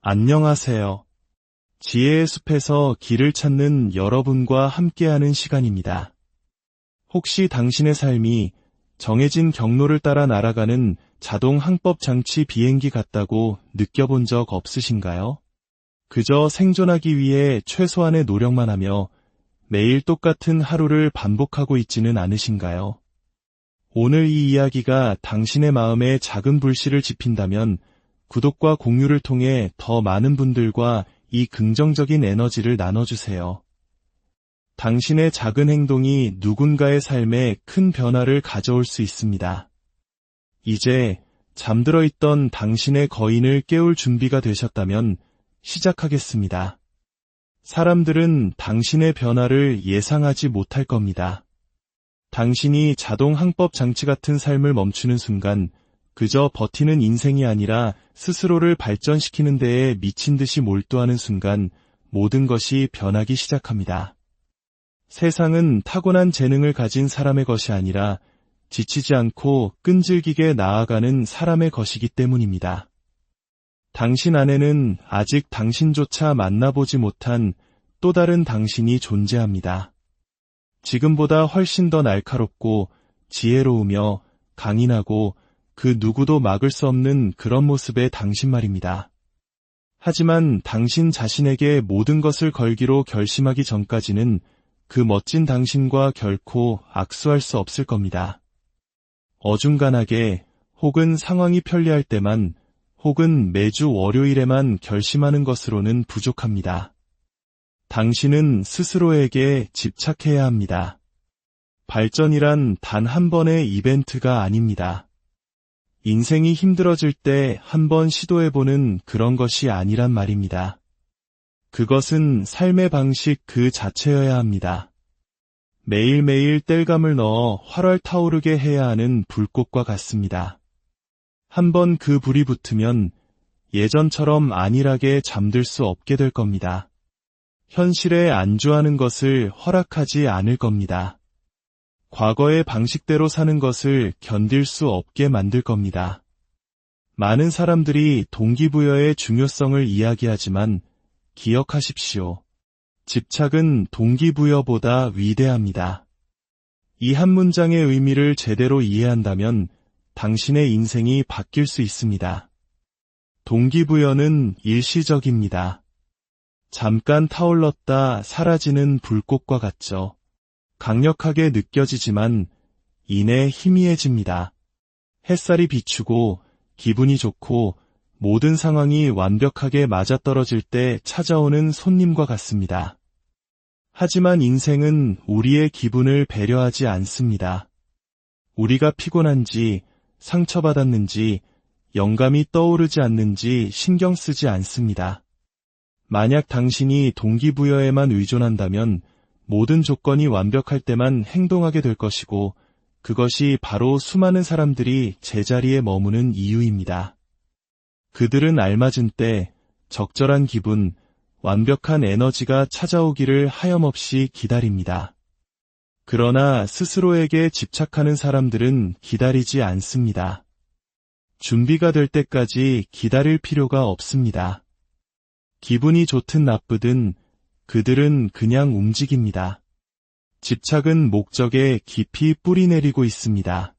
안녕하세요. 지혜의 숲에서 길을 찾는 여러분과 함께하는 시간입니다. 혹시 당신의 삶이 정해진 경로를 따라 날아가는 자동 항법 장치 비행기 같다고 느껴본 적 없으신가요? 그저 생존하기 위해 최소한의 노력만 하며 매일 똑같은 하루를 반복하고 있지는 않으신가요? 오늘 이 이야기가 당신의 마음에 작은 불씨를 지핀다면 구독과 공유를 통해 더 많은 분들과 이 긍정적인 에너지를 나눠주세요. 당신의 작은 행동이 누군가의 삶에 큰 변화를 가져올 수 있습니다. 이제 잠들어 있던 당신의 거인을 깨울 준비가 되셨다면 시작하겠습니다. 사람들은 당신의 변화를 예상하지 못할 겁니다. 당신이 자동 항법 장치 같은 삶을 멈추는 순간 그저 버티는 인생이 아니라 스스로를 발전시키는 데에 미친 듯이 몰두하는 순간 모든 것이 변하기 시작합니다. 세상은 타고난 재능을 가진 사람의 것이 아니라 지치지 않고 끈질기게 나아가는 사람의 것이기 때문입니다. 당신 안에는 아직 당신조차 만나보지 못한 또 다른 당신이 존재합니다. 지금보다 훨씬 더 날카롭고 지혜로우며 강인하고 그 누구도 막을 수 없는 그런 모습의 당신 말입니다. 하지만 당신 자신에게 모든 것을 걸기로 결심하기 전까지는 그 멋진 당신과 결코 악수할 수 없을 겁니다. 어중간하게 혹은 상황이 편리할 때만 혹은 매주 월요일에만 결심하는 것으로는 부족합니다. 당신은 스스로에게 집착해야 합니다. 발전이란 단 한 번의 이벤트가 아닙니다. 인생이 힘들어질 때 한번 시도해보는 그런 것이 아니란 말입니다. 그것은 삶의 방식 그 자체여야 합니다. 매일매일 땔감을 넣어 활활 타오르게 해야 하는 불꽃과 같습니다. 한번 그 불이 붙으면 예전처럼 안일하게 잠들 수 없게 될 겁니다. 현실에 안주하는 것을 허락하지 않을 겁니다. 과거의 방식대로 사는 것을 견딜 수 없게 만들 겁니다. 많은 사람들이 동기부여의 중요성을 이야기하지만 기억하십시오. 집착은 동기부여보다 위대합니다. 이 한 문장의 의미를 제대로 이해한다면 당신의 인생이 바뀔 수 있습니다. 동기부여는 일시적입니다. 잠깐 타올랐다 사라지는 불꽃과 같죠. 강력하게 느껴지지만 이내 희미해집니다. 햇살이 비추고 기분이 좋고 모든 상황이 완벽하게 맞아떨어질 때 찾아오는 손님과 같습니다. 하지만 인생은 우리의 기분을 배려하지 않습니다. 우리가 피곤한지, 상처받았는지, 영감이 떠오르지 않는지 신경 쓰지 않습니다. 만약 당신이 동기부여에만 의존한다면 모든 조건이 완벽할 때만 행동하게 될 것이고 그것이 바로 수많은 사람들이 제자리에 머무는 이유입니다. 그들은 알맞은 때, 적절한 기분, 완벽한 에너지가 찾아오기를 하염없이 기다립니다. 그러나 스스로에게 집착하는 사람들은 기다리지 않습니다. 준비가 될 때까지 기다릴 필요가 없습니다. 기분이 좋든 나쁘든 그들은 그냥 움직입니다. 집착은 목적에 깊이 뿌리내리고 있습니다.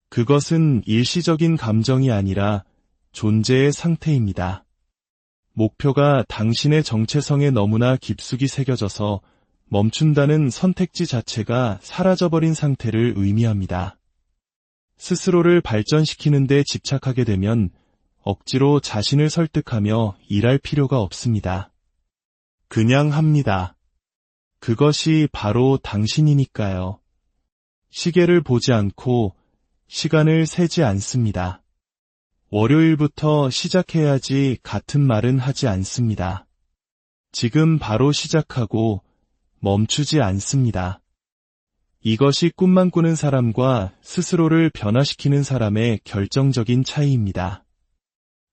그것은 일시적인 감정이 아니라 존재의 상태입니다. 목표가 당신의 정체성에 너무나 깊숙이 새겨져서 멈춘다는 선택지 자체가 사라져버린 상태를 의미합니다. 스스로를 발전시키는 데 집착하게 되면 억지로 자신을 설득하며 일할 필요가 없습니다. 그냥 합니다. 그것이 바로 당신이니까요. 시계를 보지 않고 시간을 세지 않습니다. 월요일부터 시작해야지 같은 말은 하지 않습니다. 지금 바로 시작하고 멈추지 않습니다. 이것이 꿈만 꾸는 사람과 스스로를 변화시키는 사람의 결정적인 차이입니다.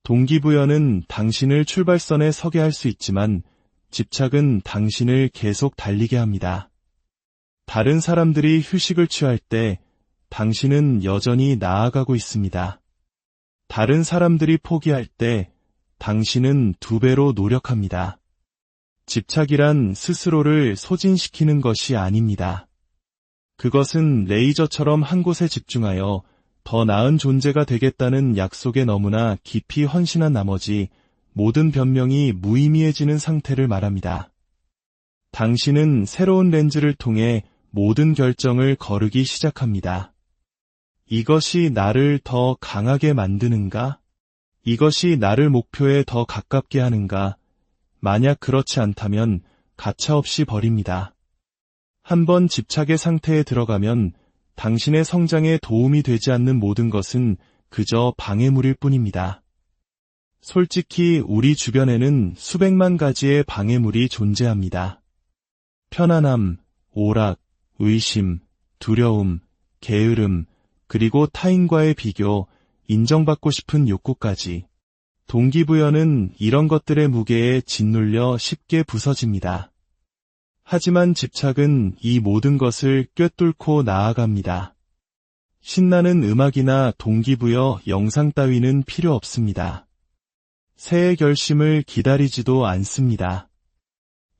동기부여는 당신을 출발선에 서게 할 수 있지만 집착은 당신을 계속 달리게 합니다. 다른 사람들이 휴식을 취할 때 당신은 여전히 나아가고 있습니다. 다른 사람들이 포기할 때 당신은 2배로 노력합니다. 집착이란 스스로를 소진시키는 것이 아닙니다. 그것은 레이저처럼 한 곳에 집중하여 더 나은 존재가 되겠다는 약속에 너무나 깊이 헌신한 나머지 모든 변명이 무의미해지는 상태를 말합니다. 당신은 새로운 렌즈를 통해 모든 결정을 거르기 시작합니다. 이것이 나를 더 강하게 만드는가? 이것이 나를 목표에 더 가깝게 하는가? 만약 그렇지 않다면 가차없이 버립니다. 한번 집착의 상태에 들어가면 당신의 성장에 도움이 되지 않는 모든 것은 그저 방해물일 뿐입니다. 솔직히 우리 주변에는 수백만 가지의 방해물이 존재합니다. 편안함, 오락, 의심, 두려움, 게으름, 그리고 타인과의 비교, 인정받고 싶은 욕구까지. 동기부여는 이런 것들의 무게에 짓눌려 쉽게 부서집니다. 하지만 집착은 이 모든 것을 꿰뚫고 나아갑니다. 신나는 음악이나 동기부여 영상 따위는 필요 없습니다. 새해 결심을 기다리지도 않습니다.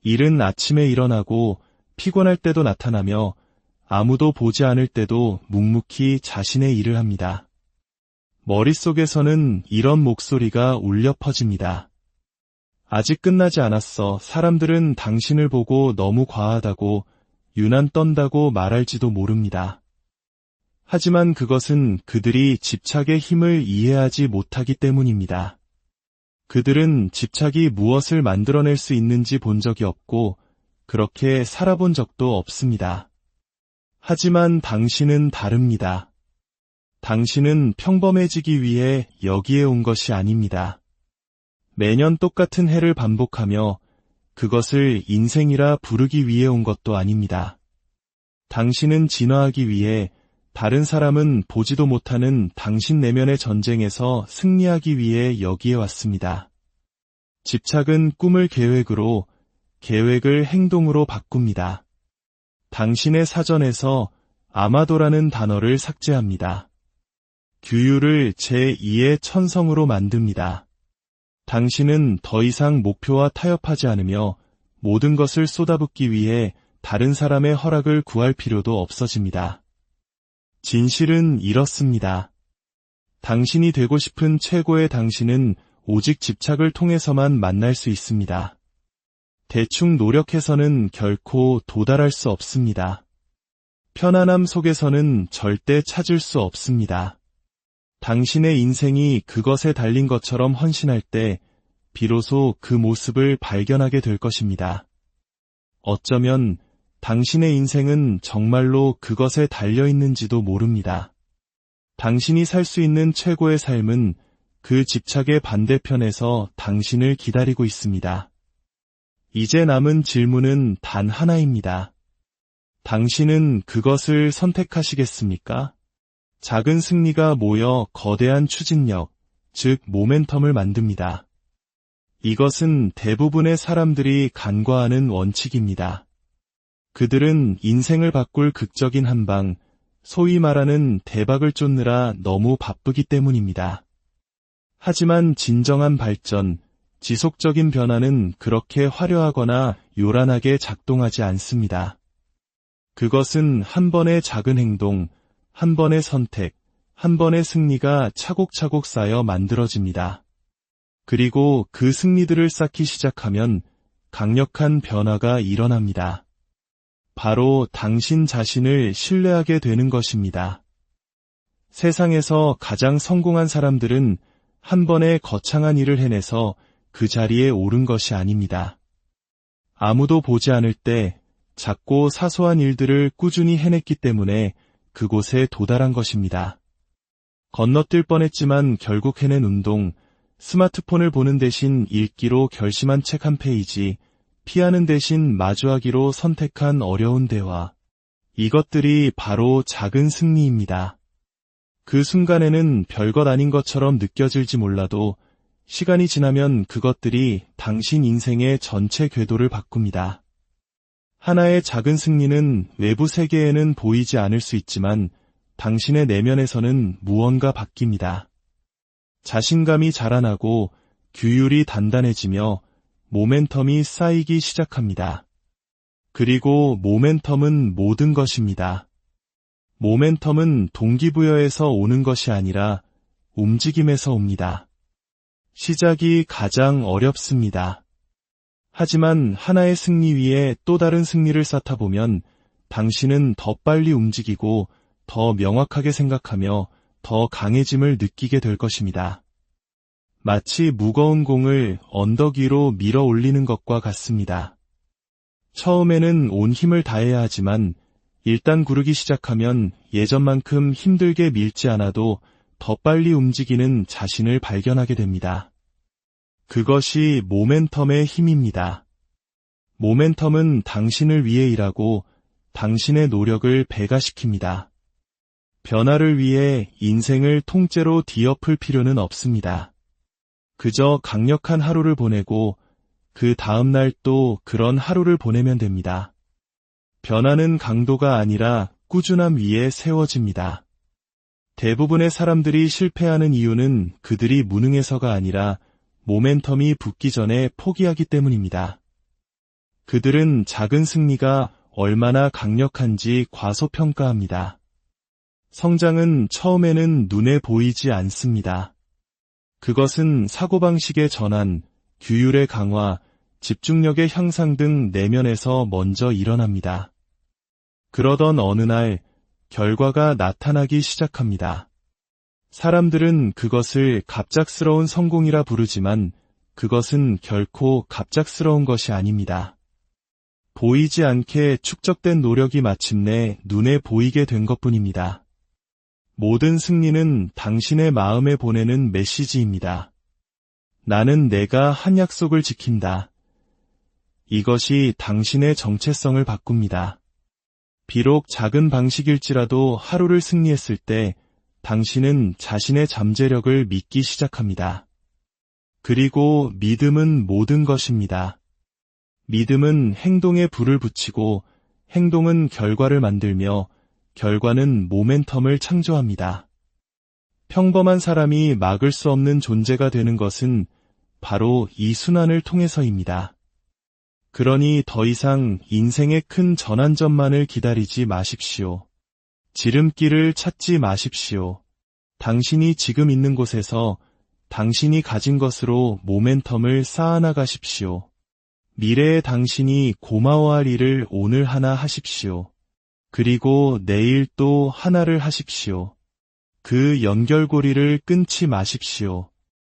이른 아침에 일어나고 피곤할 때도 나타나며 아무도 보지 않을 때도 묵묵히 자신의 일을 합니다. 머릿속에서는 이런 목소리가 울려 퍼집니다. 아직 끝나지 않았어. 사람들은 당신을 보고 너무 과하다고, 유난 떤다고 말할지도 모릅니다. 하지만 그것은 그들이 집착의 힘을 이해하지 못하기 때문입니다. 그들은 집착이 무엇을 만들어낼 수 있는지 본 적이 없고, 그렇게 살아본 적도 없습니다. 하지만 당신은 다릅니다. 당신은 평범해지기 위해 여기에 온 것이 아닙니다. 매년 똑같은 해를 반복하며 그것을 인생이라 부르기 위해 온 것도 아닙니다. 당신은 진화하기 위해, 다른 사람은 보지도 못하는 당신 내면의 전쟁에서 승리하기 위해 여기에 왔습니다. 집착은 꿈을 계획으로, 계획을 행동으로 바꿉니다. 당신의 사전에서 아마도라는 단어를 삭제합니다. 규율을 제2의 천성으로 만듭니다. 당신은 더 이상 목표와 타협하지 않으며 모든 것을 쏟아붓기 위해 다른 사람의 허락을 구할 필요도 없어집니다. 진실은 이렇습니다. 당신이 되고 싶은 최고의 당신은 오직 집착을 통해서만 만날 수 있습니다. 대충 노력해서는 결코 도달할 수 없습니다. 편안함 속에서는 절대 찾을 수 없습니다. 당신의 인생이 그것에 달린 것처럼 헌신할 때 비로소 그 모습을 발견하게 될 것입니다. 어쩌면 당신의 인생은 정말로 그것에 달려있는지도 모릅니다. 당신이 살 수 있는 최고의 삶은 그 집착의 반대편에서 당신을 기다리고 있습니다. 이제 남은 질문은 단 하나입니다. 당신은 그것을 선택하시겠습니까? 작은 승리가 모여 거대한 추진력, 즉 모멘텀을 만듭니다. 이것은 대부분의 사람들이 간과하는 원칙입니다. 그들은 인생을 바꿀 극적인 한방, 소위 말하는 대박을 쫓느라 너무 바쁘기 때문입니다. 하지만 진정한 발전, 지속적인 변화는 그렇게 화려하거나 요란하게 작동하지 않습니다. 그것은 한 번의 작은 행동, 한 번의 선택, 한 번의 승리가 차곡차곡 쌓여 만들어집니다. 그리고 그 승리들을 쌓기 시작하면 강력한 변화가 일어납니다. 바로 당신 자신을 신뢰하게 되는 것입니다. 세상에서 가장 성공한 사람들은 한 번에 거창한 일을 해내서 그 자리에 오른 것이 아닙니다. 아무도 보지 않을 때 작고 사소한 일들을 꾸준히 해냈기 때문에 그곳에 도달한 것입니다. 건너뛸 뻔했지만 결국 해낸 운동, 스마트폰을 보는 대신 읽기로 결심한 책 한 페이지, 피하는 대신 마주하기로 선택한 어려운 대화. 이것들이 바로 작은 승리입니다. 그 순간에는 별것 아닌 것처럼 느껴질지 몰라도 시간이 지나면 그것들이 당신 인생의 전체 궤도를 바꿉니다. 하나의 작은 승리는 외부 세계에는 보이지 않을 수 있지만 당신의 내면에서는 무언가 바뀝니다. 자신감이 자라나고 규율이 단단해지며 모멘텀이 쌓이기 시작합니다. 그리고 모멘텀은 모든 것입니다. 모멘텀은 동기부여에서 오는 것이 아니라 움직임에서 옵니다. 시작이 가장 어렵습니다. 하지만 하나의 승리 위에 또 다른 승리를 쌓다 보면 당신은 더 빨리 움직이고 더 명확하게 생각하며 더 강해짐을 느끼게 될 것입니다. 마치 무거운 공을 언덕 위로 밀어 올리는 것과 같습니다. 처음에는 온 힘을 다해야 하지만 일단 구르기 시작하면 예전만큼 힘들게 밀지 않아도 더 빨리 움직이는 자신을 발견하게 됩니다. 그것이 모멘텀의 힘입니다. 모멘텀은 당신을 위해 일하고 당신의 노력을 배가시킵니다. 변화를 위해 인생을 통째로 뒤엎을 필요는 없습니다. 그저 강력한 하루를 보내고 그 다음 날 또 그런 하루를 보내면 됩니다. 변화는 강도가 아니라 꾸준함 위에 세워집니다. 대부분의 사람들이 실패하는 이유는 그들이 무능해서가 아니라 모멘텀이 붙기 전에 포기하기 때문입니다. 그들은 작은 승리가 얼마나 강력한지 과소평가합니다. 성장은 처음에는 눈에 보이지 않습니다. 그것은 사고방식의 전환, 규율의 강화, 집중력의 향상 등 내면에서 먼저 일어납니다. 그러던 어느 날 결과가 나타나기 시작합니다. 사람들은 그것을 갑작스러운 성공이라 부르지만 그것은 결코 갑작스러운 것이 아닙니다. 보이지 않게 축적된 노력이 마침내 눈에 보이게 된 것뿐입니다. 모든 승리는 당신의 마음에 보내는 메시지입니다. 나는 내가 한 약속을 지킨다. 이것이 당신의 정체성을 바꿉니다. 비록 작은 방식일지라도 하루를 승리했을 때 당신은 자신의 잠재력을 믿기 시작합니다. 그리고 믿음은 모든 것입니다. 믿음은 행동에 불을 붙이고 행동은 결과를 만들며 결과는 모멘텀을 창조합니다. 평범한 사람이 막을 수 없는 존재가 되는 것은 바로 이 순환을 통해서입니다. 그러니 더 이상 인생의 큰 전환점만을 기다리지 마십시오. 지름길을 찾지 마십시오. 당신이 지금 있는 곳에서 당신이 가진 것으로 모멘텀을 쌓아나가십시오. 미래의 당신이 고마워할 일을 오늘 하나 하십시오. 그리고 내일 또 하나를 하십시오. 그 연결고리를 끊지 마십시오.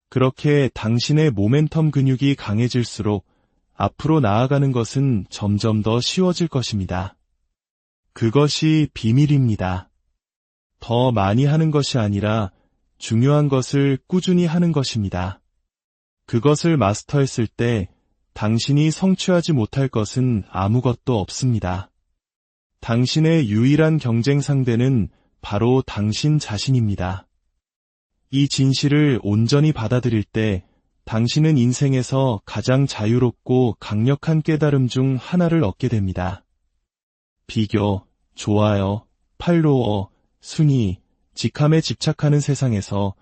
그렇게 당신의 모멘텀 근육이 강해질수록 앞으로 나아가는 것은 점점 더 쉬워질 것입니다. 그것이 비밀입니다. 더 많이 하는 것이 아니라 중요한 것을 꾸준히 하는 것입니다. 그것을 마스터했을 때 당신이 성취하지 못할 것은 아무것도 없습니다. 당신의 유일한 경쟁 상대는 바로 당신 자신입니다. 이 진실을 온전히 받아들일 때 당신은 인생에서 가장 자유롭고 강력한 깨달음 중 하나를 얻게 됩니다. 비교, 좋아요, 팔로워, 순위, 직함에 집착하는 세상에서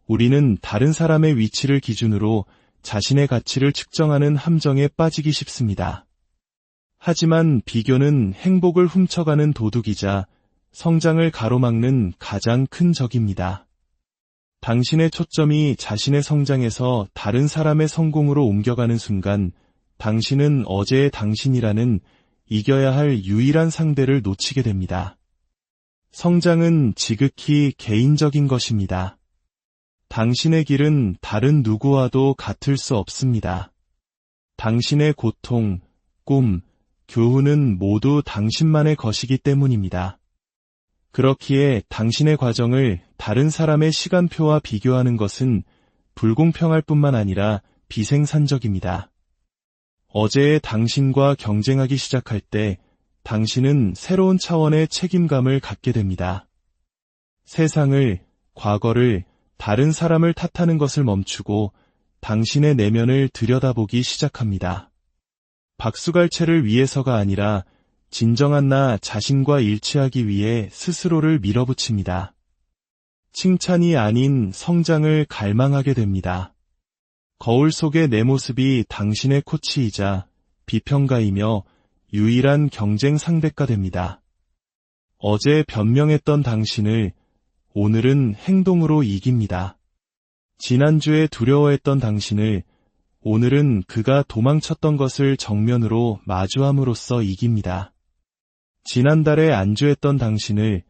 우리는 다른 사람의 위치를 기준으로 자신의 가치를 측정하는 함정에 빠지기 쉽습니다. 하지만 비교는 행복을 훔쳐가는 도둑이자 성장을 가로막는 가장 큰 적입니다. 당신의 초점이 자신의 성장에서 다른 사람의 성공으로 옮겨가는 순간 당신은 어제의 당신이라는 이겨야 할 유일한 상대를 놓치게 됩니다. 성장은 지극히 개인적인 것입니다. 당신의 길은 다른 누구와도 같을 수 없습니다. 당신의 고통, 꿈, 교훈은 모두 당신만의 것이기 때문입니다. 그렇기에 당신의 과정을 다른 사람의 시간표와 비교하는 것은 불공평할 뿐만 아니라 비생산적입니다. 어제의 당신과 경쟁하기 시작할 때 당신은 새로운 차원의 책임감을 갖게 됩니다. 세상을, 과거를, 다른 사람을 탓하는 것을 멈추고 당신의 내면을 들여다보기 시작합니다. 박수갈채를 위해서가 아니라 진정한 나 자신과 일치하기 위해 스스로를 밀어붙입니다. 칭찬이 아닌 성장을 갈망하게 됩니다. 거울 속의 내 모습이 당신의 코치이자 비평가이며 유일한 경쟁 상대가 됩니다. 어제 변명했던 당신을 오늘은 행동으로 이깁니다. 지난주에 두려워했던 당신을 오늘은 그가 도망쳤던 것을 정면으로 마주함으로써 이깁니다. 지난달에 안주했던 당신을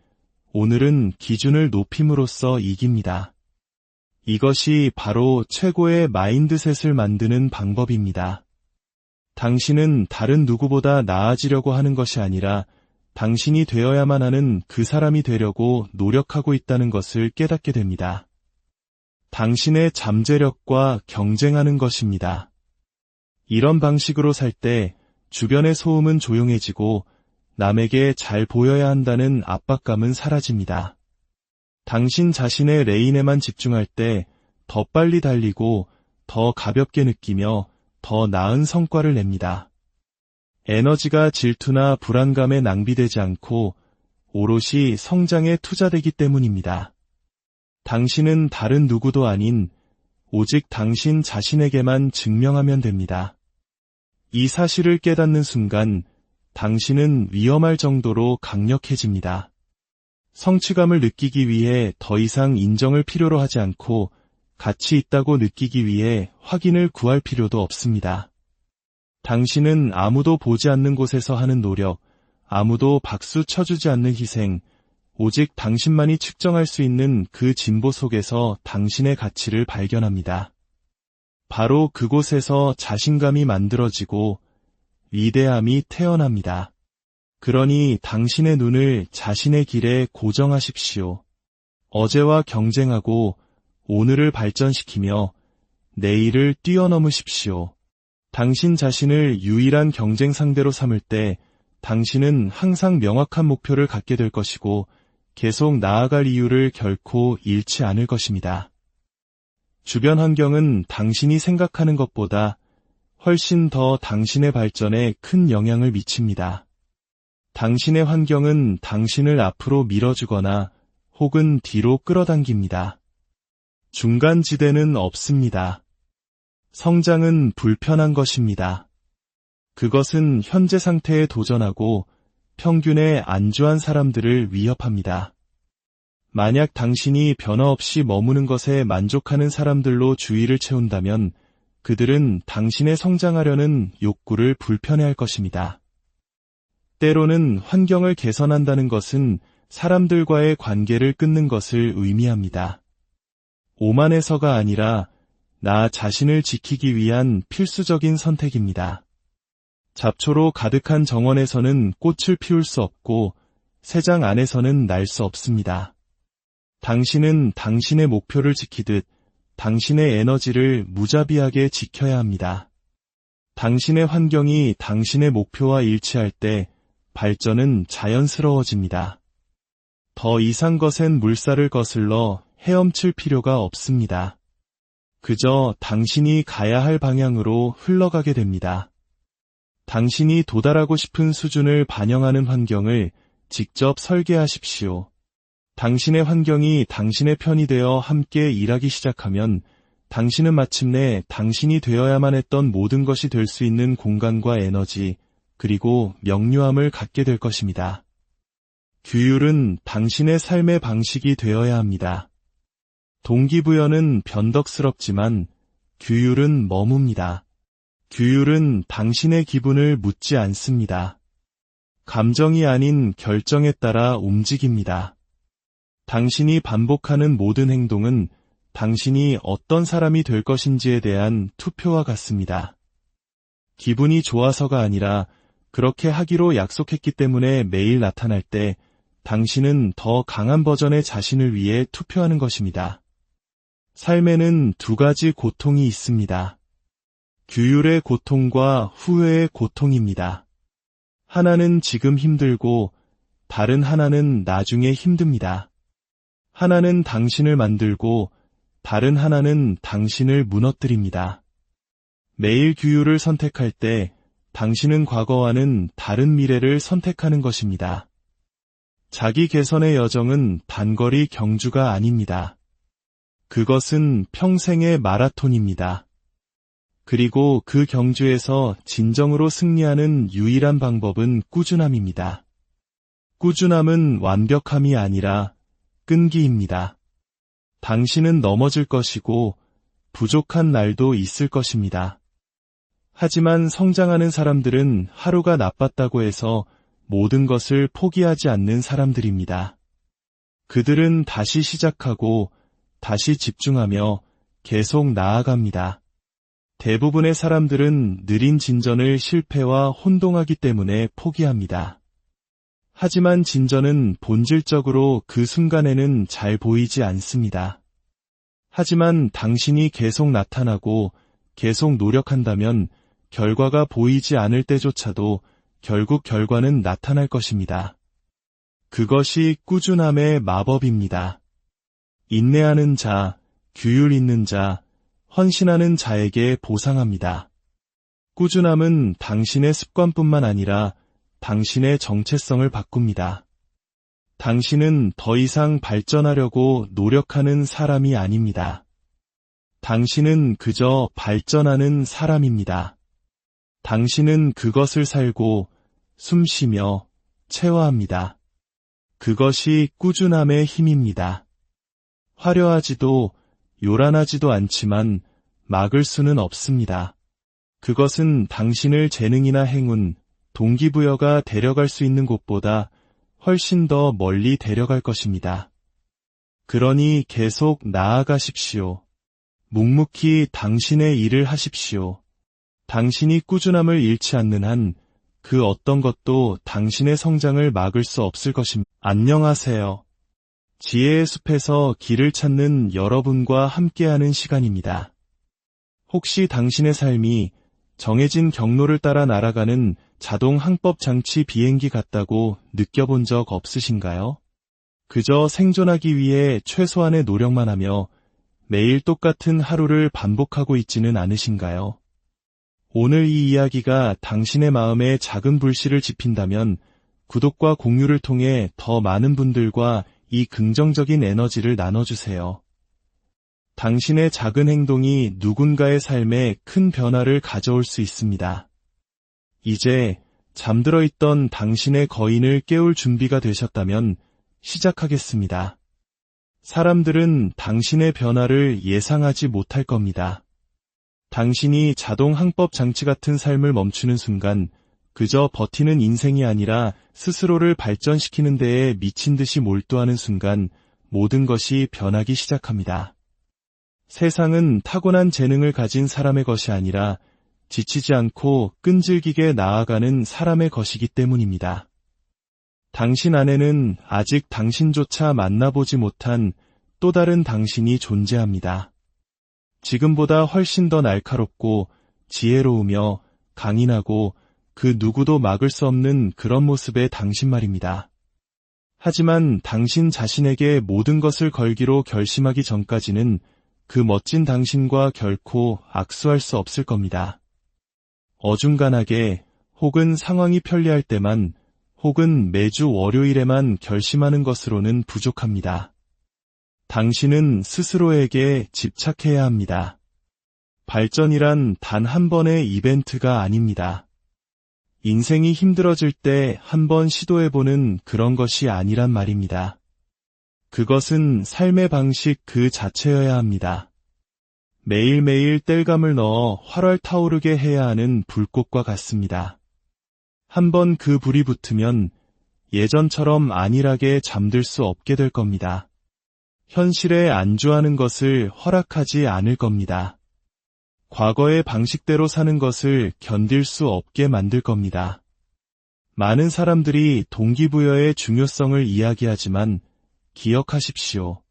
오늘은 기준을 높임으로써 이깁니다. 이것이 바로 최고의 마인드셋을 만드는 방법입니다. 당신은 다른 누구보다 나아지려고 하는 것이 아니라 당신이 되어야만 하는 그 사람이 되려고 노력하고 있다는 것을 깨닫게 됩니다. 당신의 잠재력과 경쟁하는 것입니다. 이런 방식으로 살 때 주변의 소음은 조용해지고 남에게 잘 보여야 한다는 압박감은 사라집니다. 당신 자신의 레인에만 집중할 때 더 빨리 달리고 더 가볍게 느끼며 더 나은 성과를 냅니다. 에너지가 질투나 불안감에 낭비되지 않고 오롯이 성장에 투자되기 때문입니다. 당신은 다른 누구도 아닌 오직 당신 자신에게만 증명하면 됩니다. 이 사실을 깨닫는 순간 당신은 위험할 정도로 강력해집니다. 성취감을 느끼기 위해 더 이상 인정을 필요로 하지 않고 가치 있다고 느끼기 위해 확인을 구할 필요도 없습니다. 당신은 아무도 보지 않는 곳에서 하는 노력, 아무도 박수 쳐주지 않는 희생, 오직 당신만이 측정할 수 있는 그 진보 속에서 당신의 가치를 발견합니다. 바로 그곳에서 자신감이 만들어지고 위대함이 태어납니다. 그러니 당신의 눈을 자신의 길에 고정하십시오. 어제와 경쟁하고 오늘을 발전시키며 내일을 뛰어넘으십시오. 당신 자신을 유일한 경쟁 상대로 삼을 때 당신은 항상 명확한 목표를 갖게 될 것이고 계속 나아갈 이유를 결코 잃지 않을 것입니다. 주변 환경은 당신이 생각하는 것보다 훨씬 더 당신의 발전에 큰 영향을 미칩니다. 당신의 환경은 당신을 앞으로 밀어주거나 혹은 뒤로 끌어당깁니다. 중간지대는 없습니다. 성장은 불편한 것입니다. 그것은 현재 상태에 도전하고 평균에 안주한 사람들을 위협합니다. 만약 당신이 변화 없이 머무는 것에 만족하는 사람들로 주의를 채운다면 그들은 당신의 성장하려는 욕구를 불편해할 것입니다. 때로는 환경을 개선한다는 것은 사람들과의 관계를 끊는 것을 의미합니다. 오만에서가 아니라 나 자신을 지키기 위한 필수적인 선택입니다. 잡초로 가득한 정원에서는 꽃을 피울 수 없고 새장 안에서는 날 수 없습니다. 당신은 당신의 목표를 지키듯 당신의 에너지를 무자비하게 지켜야 합니다. 당신의 환경이 당신의 목표와 일치할 때 발전은 자연스러워집니다. 더 이상 거센 물살을 거슬러 헤엄칠 필요가 없습니다. 그저 당신이 가야 할 방향으로 흘러가게 됩니다. 당신이 도달하고 싶은 수준을 반영하는 환경을 직접 설계하십시오. 당신의 환경이 당신의 편이 되어 함께 일하기 시작하면 당신은 마침내 당신이 되어야만 했던 모든 것이 될 수 있는 공간과 에너지, 그리고 명료함을 갖게 될 것입니다. 규율은 당신의 삶의 방식이 되어야 합니다. 동기부여는 변덕스럽지만 규율은 머뭅니다. 규율은 당신의 기분을 묻지 않습니다. 감정이 아닌 결정에 따라 움직입니다. 당신이 반복하는 모든 행동은 당신이 어떤 사람이 될 것인지에 대한 투표와 같습니다. 기분이 좋아서가 아니라 그렇게 하기로 약속했기 때문에 매일 나타날 때 당신은 더 강한 버전의 자신을 위해 투표하는 것입니다. 삶에는 두 가지 고통이 있습니다. 규율의 고통과 후회의 고통입니다. 하나는 지금 힘들고 다른 하나는 나중에 힘듭니다. 하나는 당신을 만들고 다른 하나는 당신을 무너뜨립니다. 매일 규율을 선택할 때 당신은 과거와는 다른 미래를 선택하는 것입니다. 자기 개선의 여정은 단거리 경주가 아닙니다. 그것은 평생의 마라톤입니다. 그리고 그 경주에서 진정으로 승리하는 유일한 방법은 꾸준함입니다. 꾸준함은 완벽함이 아니라 끈기입니다. 당신은 넘어질 것이고 부족한 날도 있을 것입니다. 하지만 성장하는 사람들은 하루가 나빴다고 해서 모든 것을 포기하지 않는 사람들입니다. 그들은 다시 시작하고 다시 집중하며 계속 나아갑니다. 대부분의 사람들은 느린 진전을 실패와 혼동하기 때문에 포기합니다. 하지만 진전은 본질적으로 그 순간에는 잘 보이지 않습니다. 하지만 당신이 계속 나타나고 계속 노력한다면 결과가 보이지 않을 때조차도 결국 결과는 나타날 것입니다. 그것이 꾸준함의 마법입니다. 인내하는 자, 규율 있는 자, 헌신하는 자에게 보상합니다. 꾸준함은 당신의 습관뿐만 아니라 당신의 정체성을 바꿉니다. 당신은 더 이상 발전하려고 노력하는 사람이 아닙니다. 당신은 그저 발전하는 사람입니다. 당신은 그것을 살고 숨쉬며 체화합니다. 그것이 꾸준함의 힘입니다. 화려하지도 요란하지도 않지만 막을 수는 없습니다. 그것은 당신을 재능이나 행운, 동기부여가 데려갈 수 있는 곳보다 훨씬 더 멀리 데려갈 것입니다. 그러니 계속 나아가십시오. 묵묵히 당신의 일을 하십시오. 당신이 꾸준함을 잃지 않는 한 그 어떤 것도 당신의 성장을 막을 수 없을 것입니다. 안녕하세요. 지혜의 숲에서 길을 찾는 여러분과 함께하는 시간입니다. 혹시 당신의 삶이 정해진 경로를 따라 날아가는 자동 항법 장치 비행기 같다고 느껴본 적 없으신가요? 그저 생존하기 위해 최소한의 노력만 하며 매일 똑같은 하루를 반복하고 있지는 않으신가요? 오늘 이 이야기가 당신의 마음에 작은 불씨를 지핀다면 구독과 공유를 통해 더 많은 분들과 이 긍정적인 에너지를 나눠주세요. 당신의 작은 행동이 누군가의 삶에 큰 변화를 가져올 수 있습니다. 이제 잠들어 있던 당신의 거인을 깨울 준비가 되셨다면 시작하겠습니다. 사람들은 당신의 변화를 예상하지 못할 겁니다. 당신이 자동 항법 장치 같은 삶을 멈추는 순간 그저 버티는 인생이 아니라 스스로를 발전시키는 데에 미친 듯이 몰두하는 순간 모든 것이 변하기 시작합니다. 세상은 타고난 재능을 가진 사람의 것이 아니라 지치지 않고 끈질기게 나아가는 사람의 것이기 때문입니다. 당신 안에는 아직 당신조차 만나보지 못한 또 다른 당신이 존재합니다. 지금보다 훨씬 더 날카롭고 지혜로우며 강인하고 그 누구도 막을 수 없는 그런 모습의 당신 말입니다. 하지만 당신 자신에게 모든 것을 걸기로 결심하기 전까지는 그 멋진 당신과 결코 악수할 수 없을 겁니다. 어중간하게 혹은 상황이 편리할 때만 혹은 매주 월요일에만 결심하는 것으로는 부족합니다. 당신은 스스로에게 집착해야 합니다. 발전이란 단 한 번의 이벤트가 아닙니다. 인생이 힘들어질 때 한 번 시도해보는 그런 것이 아니란 말입니다. 그것은 삶의 방식 그 자체여야 합니다. 매일매일 땔감을 넣어 활활 타오르게 해야 하는 불꽃과 같습니다. 한번 그 불이 붙으면 예전처럼 안일하게 잠들 수 없게 될 겁니다. 현실에 안주하는 것을 허락하지 않을 겁니다. 과거의 방식대로 사는 것을 견딜 수 없게 만들 겁니다. 많은 사람들이 동기부여의 중요성을 이야기하지만 기억하십시오.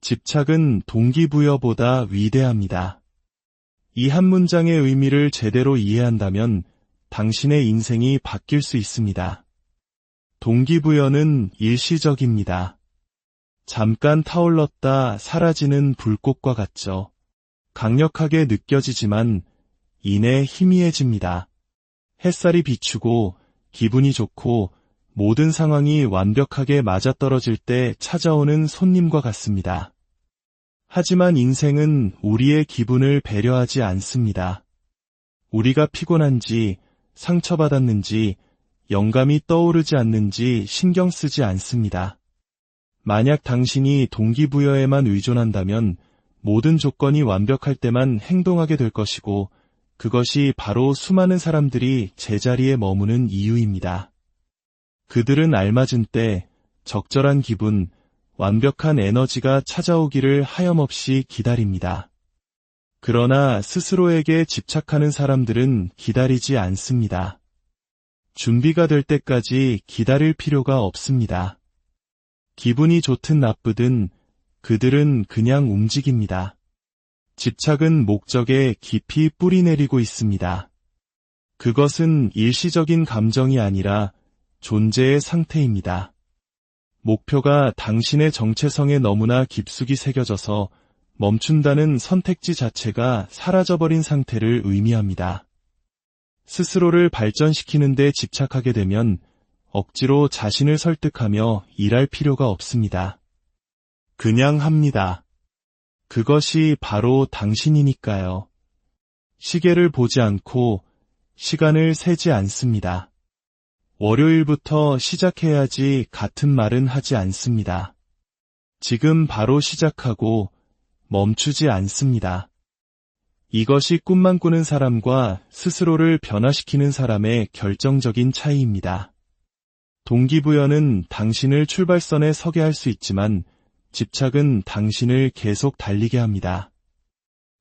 집착은 동기부여보다 위대합니다. 이 한 문장의 의미를 제대로 이해한다면 당신의 인생이 바뀔 수 있습니다. 동기부여는 일시적입니다. 잠깐 타올랐다 사라지는 불꽃과 같죠. 강력하게 느껴지지만 이내 희미해집니다. 햇살이 비추고 기분이 좋고 모든 상황이 완벽하게 맞아떨어질 때 찾아오는 손님과 같습니다. 하지만 인생은 우리의 기분을 배려하지 않습니다. 우리가 피곤한지, 상처받았는지, 영감이 떠오르지 않는지 신경 쓰지 않습니다. 만약 당신이 동기부여에만 의존한다면 모든 조건이 완벽할 때만 행동하게 될 것이고, 그것이 바로 수많은 사람들이 제자리에 머무는 이유입니다. 그들은 알맞은 때, 적절한 기분, 완벽한 에너지가 찾아오기를 하염없이 기다립니다. 그러나 스스로에게 집착하는 사람들은 기다리지 않습니다. 준비가 될 때까지 기다릴 필요가 없습니다. 기분이 좋든 나쁘든 그들은 그냥 움직입니다. 집착은 목적에 깊이 뿌리내리고 있습니다. 그것은 일시적인 감정이 아니라 존재의 상태입니다. 목표가 당신의 정체성에 너무나 깊숙이 새겨져서 멈춘다는 선택지 자체가 사라져버린 상태를 의미합니다. 스스로를 발전시키는 데 집착하게 되면 억지로 자신을 설득하며 일할 필요가 없습니다. 그냥 합니다. 그것이 바로 당신이니까요. 시계를 보지 않고 시간을 세지 않습니다. 월요일부터 시작해야지 같은 말은 하지 않습니다. 지금 바로 시작하고 멈추지 않습니다. 이것이 꿈만 꾸는 사람과 스스로를 변화시키는 사람의 결정적인 차이입니다. 동기부여는 당신을 출발선에 서게 할 수 있지만 집착은 당신을 계속 달리게 합니다.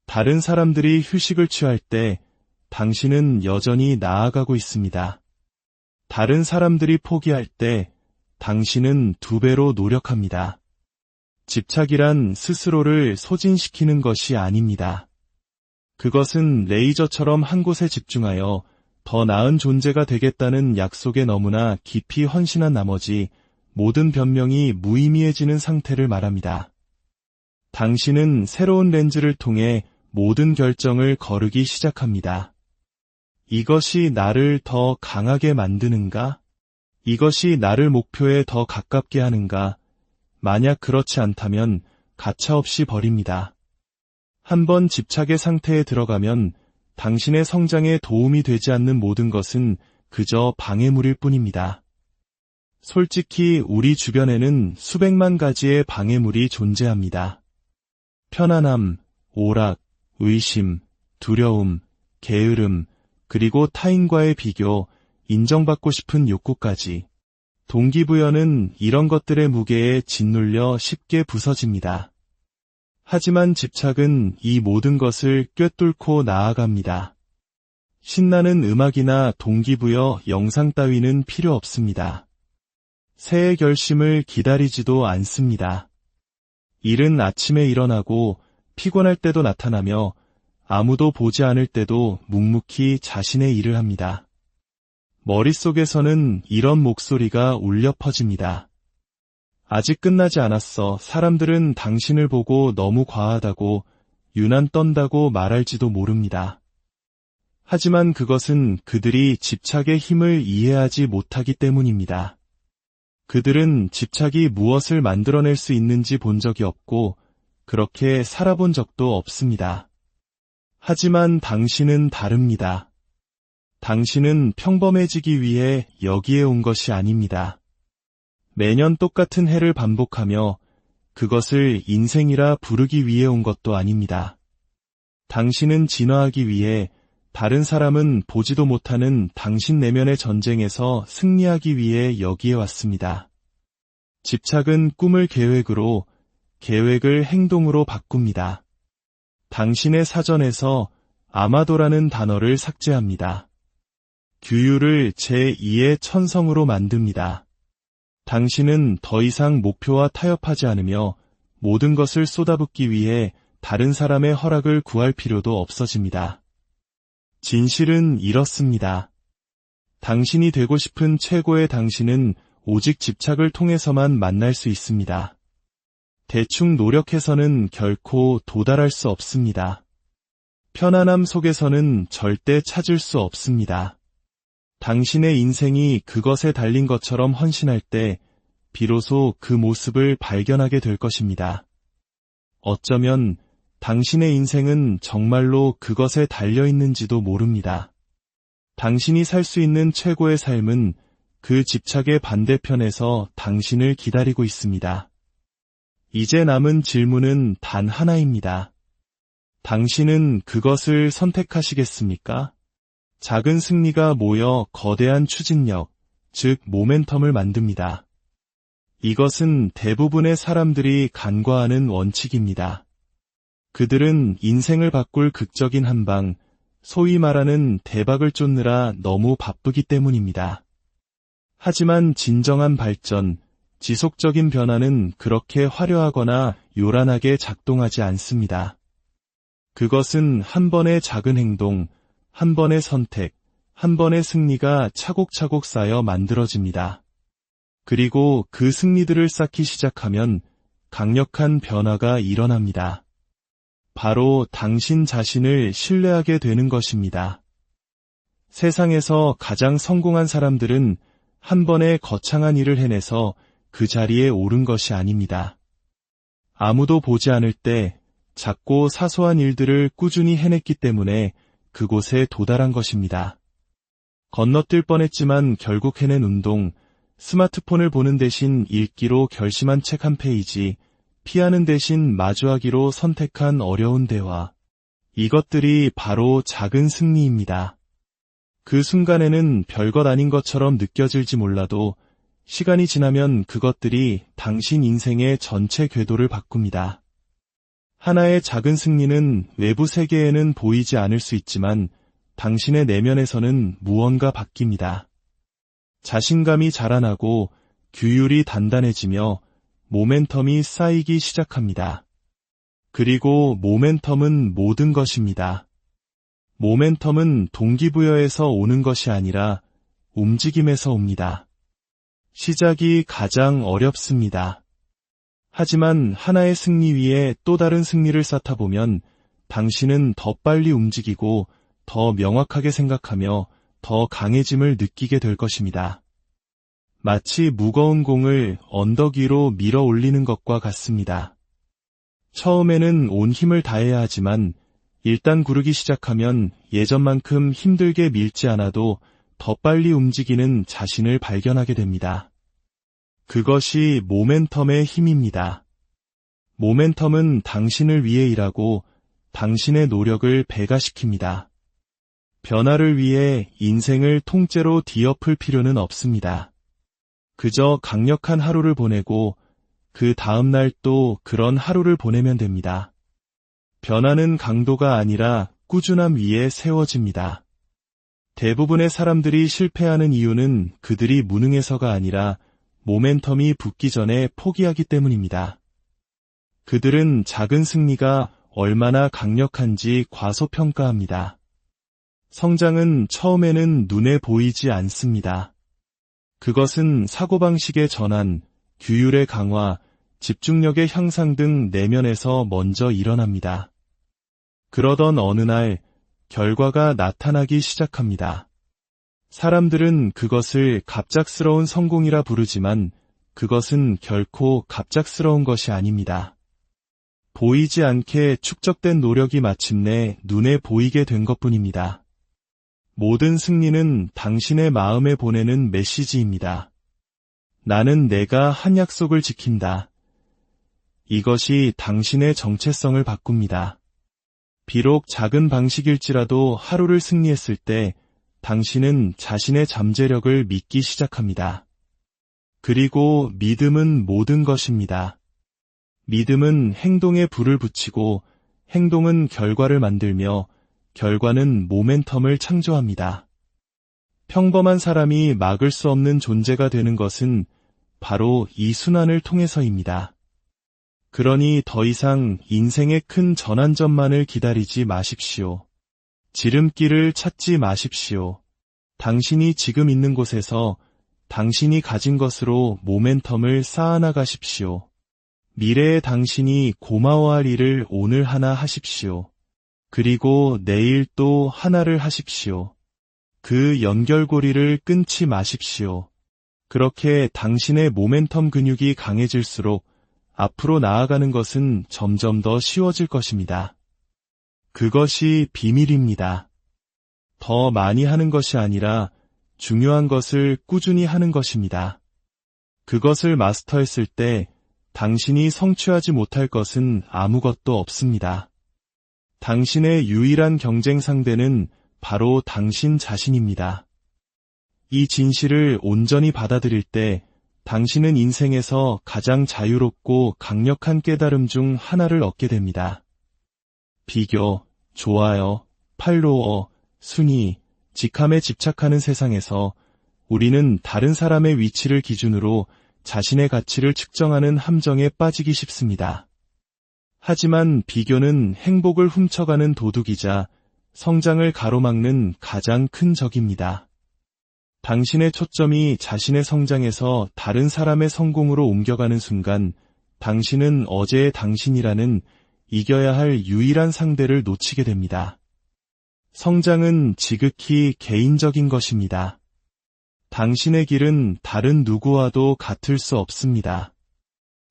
다른 사람들이 휴식을 취할 때 당신은 여전히 나아가고 있습니다. 다른 사람들이 포기할 때 당신은 2배로 노력합니다. 집착이란 스스로를 소진시키는 것이 아닙니다. 그것은 레이저처럼 한 곳에 집중하여 더 나은 존재가 되겠다는 약속에 너무나 깊이 헌신한 나머지 모든 변명이 무의미해지는 상태를 말합니다. 당신은 새로운 렌즈를 통해 모든 결정을 거르기 시작합니다. 이것이 나를 더 강하게 만드는가? 이것이 나를 목표에 더 가깝게 하는가? 만약 그렇지 않다면 가차없이 버립니다. 한번 집착의 상태에 들어가면 당신의 성장에 도움이 되지 않는 모든 것은 그저 방해물일 뿐입니다. 솔직히 우리 주변에는 수백만 가지의 방해물이 존재합니다. 편안함, 오락, 의심, 두려움, 게으름, 그리고 타인과의 비교, 인정받고 싶은 욕구까지. 동기부여는 이런 것들의 무게에 짓눌려 쉽게 부서집니다. 하지만 집착은 이 모든 것을 꿰뚫고 나아갑니다. 신나는 음악이나 동기부여 영상 따위는 필요 없습니다. 새해 결심을 기다리지도 않습니다. 이른 아침에 일어나고 피곤할 때도 나타나며 아무도 보지 않을 때도 묵묵히 자신의 일을 합니다. 머릿속에서는 이런 목소리가 울려 퍼집니다. 아직 끝나지 않았어. 사람들은 당신을 보고 너무 과하다고, 유난 떤다고 말할지도 모릅니다. 하지만 그것은 그들이 집착의 힘을 이해하지 못하기 때문입니다. 그들은 집착이 무엇을 만들어낼 수 있는지 본 적이 없고 그렇게 살아본 적도 없습니다. 하지만 당신은 다릅니다. 당신은 평범해지기 위해 여기에 온 것이 아닙니다. 매년 똑같은 해를 반복하며 그것을 인생이라 부르기 위해 온 것도 아닙니다. 당신은 진화하기 위해, 다른 사람은 보지도 못하는 당신 내면의 전쟁에서 승리하기 위해 여기에 왔습니다. 집착은 꿈을 계획으로, 계획을 행동으로 바꿉니다. 당신의 사전에서 아마도라는 단어를 삭제합니다. 규율을 제2의 천성으로 만듭니다. 당신은 더 이상 목표와 타협하지 않으며 모든 것을 쏟아붓기 위해 다른 사람의 허락을 구할 필요도 없어집니다. 진실은 이렇습니다. 당신이 되고 싶은 최고의 당신은 오직 집착을 통해서만 만날 수 있습니다. 대충 노력해서는 결코 도달할 수 없습니다. 편안함 속에서는 절대 찾을 수 없습니다. 당신의 인생이 그것에 달린 것처럼 헌신할 때 비로소 그 모습을 발견하게 될 것입니다. 어쩌면 당신의 인생은 정말로 그것에 달려 있는지도 모릅니다. 당신이 살 수 있는 최고의 삶은 그 집착의 반대편에서 당신을 기다리고 있습니다. 이제 남은 질문은 단 하나입니다. 당신은 그것을 선택하시겠습니까? 작은 승리가 모여 거대한 추진력, 즉 모멘텀을 만듭니다. 이것은 대부분의 사람들이 간과하는 원칙입니다. 그들은 인생을 바꿀 극적인 한방, 소위 말하는 대박을 쫓느라 너무 바쁘기 때문입니다. 하지만 진정한 발전, 지속적인 변화는 그렇게 화려하거나 요란하게 작동하지 않습니다. 그것은 한 번의 작은 행동, 한 번의 선택, 한 번의 승리가 차곡차곡 쌓여 만들어집니다. 그리고 그 승리들을 쌓기 시작하면 강력한 변화가 일어납니다. 바로 당신 자신을 신뢰하게 되는 것입니다. 세상에서 가장 성공한 사람들은 한 번의 거창한 일을 해내서 그 자리에 오른 것이 아닙니다. 아무도 보지 않을 때 작고 사소한 일들을 꾸준히 해냈기 때문에 그곳에 도달한 것입니다. 건너뛸 뻔했지만 결국 해낸 운동, 스마트폰을 보는 대신 읽기로 결심한 책 한 페이지, 피하는 대신 마주하기로 선택한 어려운 대화. 이것들이 바로 작은 승리입니다. 그 순간에는 별것 아닌 것처럼 느껴질지 몰라도 시간이 지나면 그것들이 당신 인생의 전체 궤도를 바꿉니다. 하나의 작은 승리는 외부 세계에는 보이지 않을 수 있지만 당신의 내면에서는 무언가 바뀝니다. 자신감이 자라나고 규율이 단단해지며 모멘텀이 쌓이기 시작합니다. 그리고 모멘텀은 모든 것입니다. 모멘텀은 동기부여에서 오는 것이 아니라 움직임에서 옵니다. 시작이 가장 어렵습니다. 하지만 하나의 승리 위에 또 다른 승리를 쌓다 보면 당신은 더 빨리 움직이고 더 명확하게 생각하며 더 강해짐을 느끼게 될 것입니다. 마치 무거운 공을 언덕 위로 밀어 올리는 것과 같습니다. 처음에는 온 힘을 다해야 하지만 일단 구르기 시작하면 예전만큼 힘들게 밀지 않아도 더 빨리 움직이는 자신을 발견하게 됩니다. 그것이 모멘텀의 힘입니다. 모멘텀은 당신을 위해 일하고 당신의 노력을 배가시킵니다. 변화를 위해 인생을 통째로 뒤엎을 필요는 없습니다. 그저 강력한 하루를 보내고 그 다음 날 또 그런 하루를 보내면 됩니다. 변화는 강도가 아니라 꾸준함 위에 세워집니다. 대부분의 사람들이 실패하는 이유는 그들이 무능해서가 아니라 모멘텀이 붙기 전에 포기하기 때문입니다. 그들은 작은 승리가 얼마나 강력한지 과소평가합니다. 성장은 처음에는 눈에 보이지 않습니다. 그것은 사고방식의 전환, 규율의 강화, 집중력의 향상 등 내면에서 먼저 일어납니다. 그러던 어느 날 결과가 나타나기 시작합니다. 사람들은 그것을 갑작스러운 성공이라 부르지만 그것은 결코 갑작스러운 것이 아닙니다. 보이지 않게 축적된 노력이 마침내 눈에 보이게 된 것뿐입니다. 모든 승리는 당신의 마음에 보내는 메시지입니다. 나는 내가 한 약속을 지킨다. 이것이 당신의 정체성을 바꿉니다. 비록 작은 방식일지라도 하루를 승리했을 때 당신은 자신의 잠재력을 믿기 시작합니다. 그리고 믿음은 모든 것입니다. 믿음은 행동에 불을 붙이고 행동은 결과를 만들며 결과는 모멘텀을 창조합니다. 평범한 사람이 막을 수 없는 존재가 되는 것은 바로 이 순환을 통해서입니다. 그러니 더 이상 인생의 큰 전환점만을 기다리지 마십시오. 지름길을 찾지 마십시오. 당신이 지금 있는 곳에서 당신이 가진 것으로 모멘텀을 쌓아나가십시오. 미래의 당신이 고마워할 일을 오늘 하나 하십시오. 그리고 내일 또 하나를 하십시오. 그 연결고리를 끊지 마십시오. 그렇게 당신의 모멘텀 근육이 강해질수록 앞으로 나아가는 것은 점점 더 쉬워질 것입니다. 그것이 비밀입니다. 더 많이 하는 것이 아니라 중요한 것을 꾸준히 하는 것입니다. 그것을 마스터했을 때 당신이 성취하지 못할 것은 아무것도 없습니다. 당신의 유일한 경쟁 상대는 바로 당신 자신입니다. 이 진실을 온전히 받아들일 때 당신은 인생에서 가장 자유롭고 강력한 깨달음 중 하나를 얻게 됩니다. 비교, 좋아요, 팔로워, 순위, 직함에 집착하는 세상에서 우리는 다른 사람의 위치를 기준으로 자신의 가치를 측정하는 함정에 빠지기 쉽습니다. 하지만 비교는 행복을 훔쳐가는 도둑이자 성장을 가로막는 가장 큰 적입니다. 당신의 초점이 자신의 성장에서 다른 사람의 성공으로 옮겨가는 순간 당신은 어제의 당신이라는 이겨야 할 유일한 상대를 놓치게 됩니다. 성장은 지극히 개인적인 것입니다. 당신의 길은 다른 누구와도 같을 수 없습니다.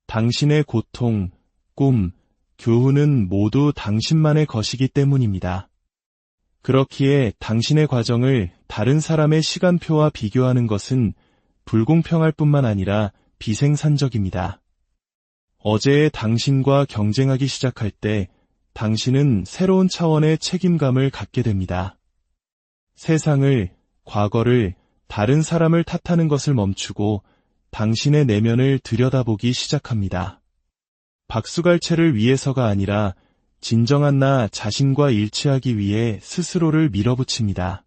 당신의 고통, 꿈, 교훈은 모두 당신만의 것이기 때문입니다. 그렇기에 당신의 과정을 다른 사람의 시간표와 비교하는 것은 불공평할 뿐만 아니라 비생산적입니다. 어제의 당신과 경쟁하기 시작할 때 당신은 새로운 차원의 책임감을 갖게 됩니다. 세상을, 과거를, 다른 사람을 탓하는 것을 멈추고 당신의 내면을 들여다보기 시작합니다. 박수갈채를 위해서가 아니라 진정한 나 자신과 일치하기 위해 스스로를 밀어붙입니다.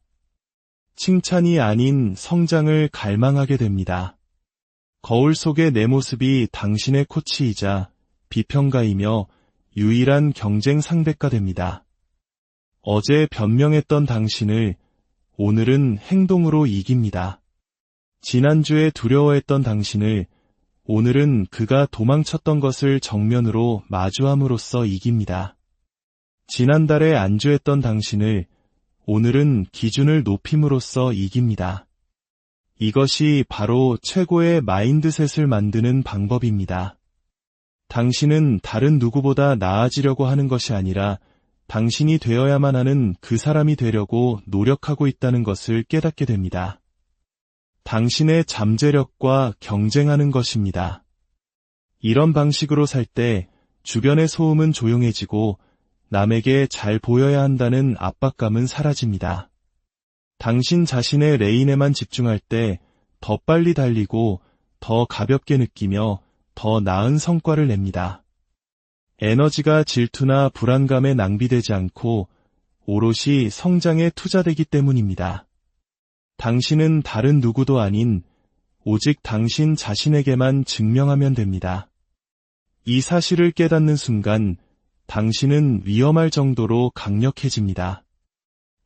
칭찬이 아닌 성장을 갈망하게 됩니다. 거울 속의 내 모습이 당신의 코치이자 비평가이며 유일한 경쟁 상대가 됩니다. 어제 변명했던 당신을 오늘은 행동으로 이깁니다. 지난주에 두려워했던 당신을 오늘은 그가 도망쳤던 것을 정면으로 마주함으로써 이깁니다. 지난달에 안주했던 당신을 오늘은 기준을 높임으로써 이깁니다. 이것이 바로 최고의 마인드셋을 만드는 방법입니다. 당신은 다른 누구보다 나아지려고 하는 것이 아니라 당신이 되어야만 하는 그 사람이 되려고 노력하고 있다는 것을 깨닫게 됩니다. 당신의 잠재력과 경쟁하는 것입니다. 이런 방식으로 살 때 주변의 소음은 조용해지고 남에게 잘 보여야 한다는 압박감은 사라집니다. 당신 자신의 레인에만 집중할 때 더 빨리 달리고 더 가볍게 느끼며 더 나은 성과를 냅니다. 에너지가 질투나 불안감에 낭비되지 않고 오롯이 성장에 투자되기 때문입니다. 당신은 다른 누구도 아닌 오직 당신 자신에게만 증명하면 됩니다. 이 사실을 깨닫는 순간 당신은 위험할 정도로 강력해집니다.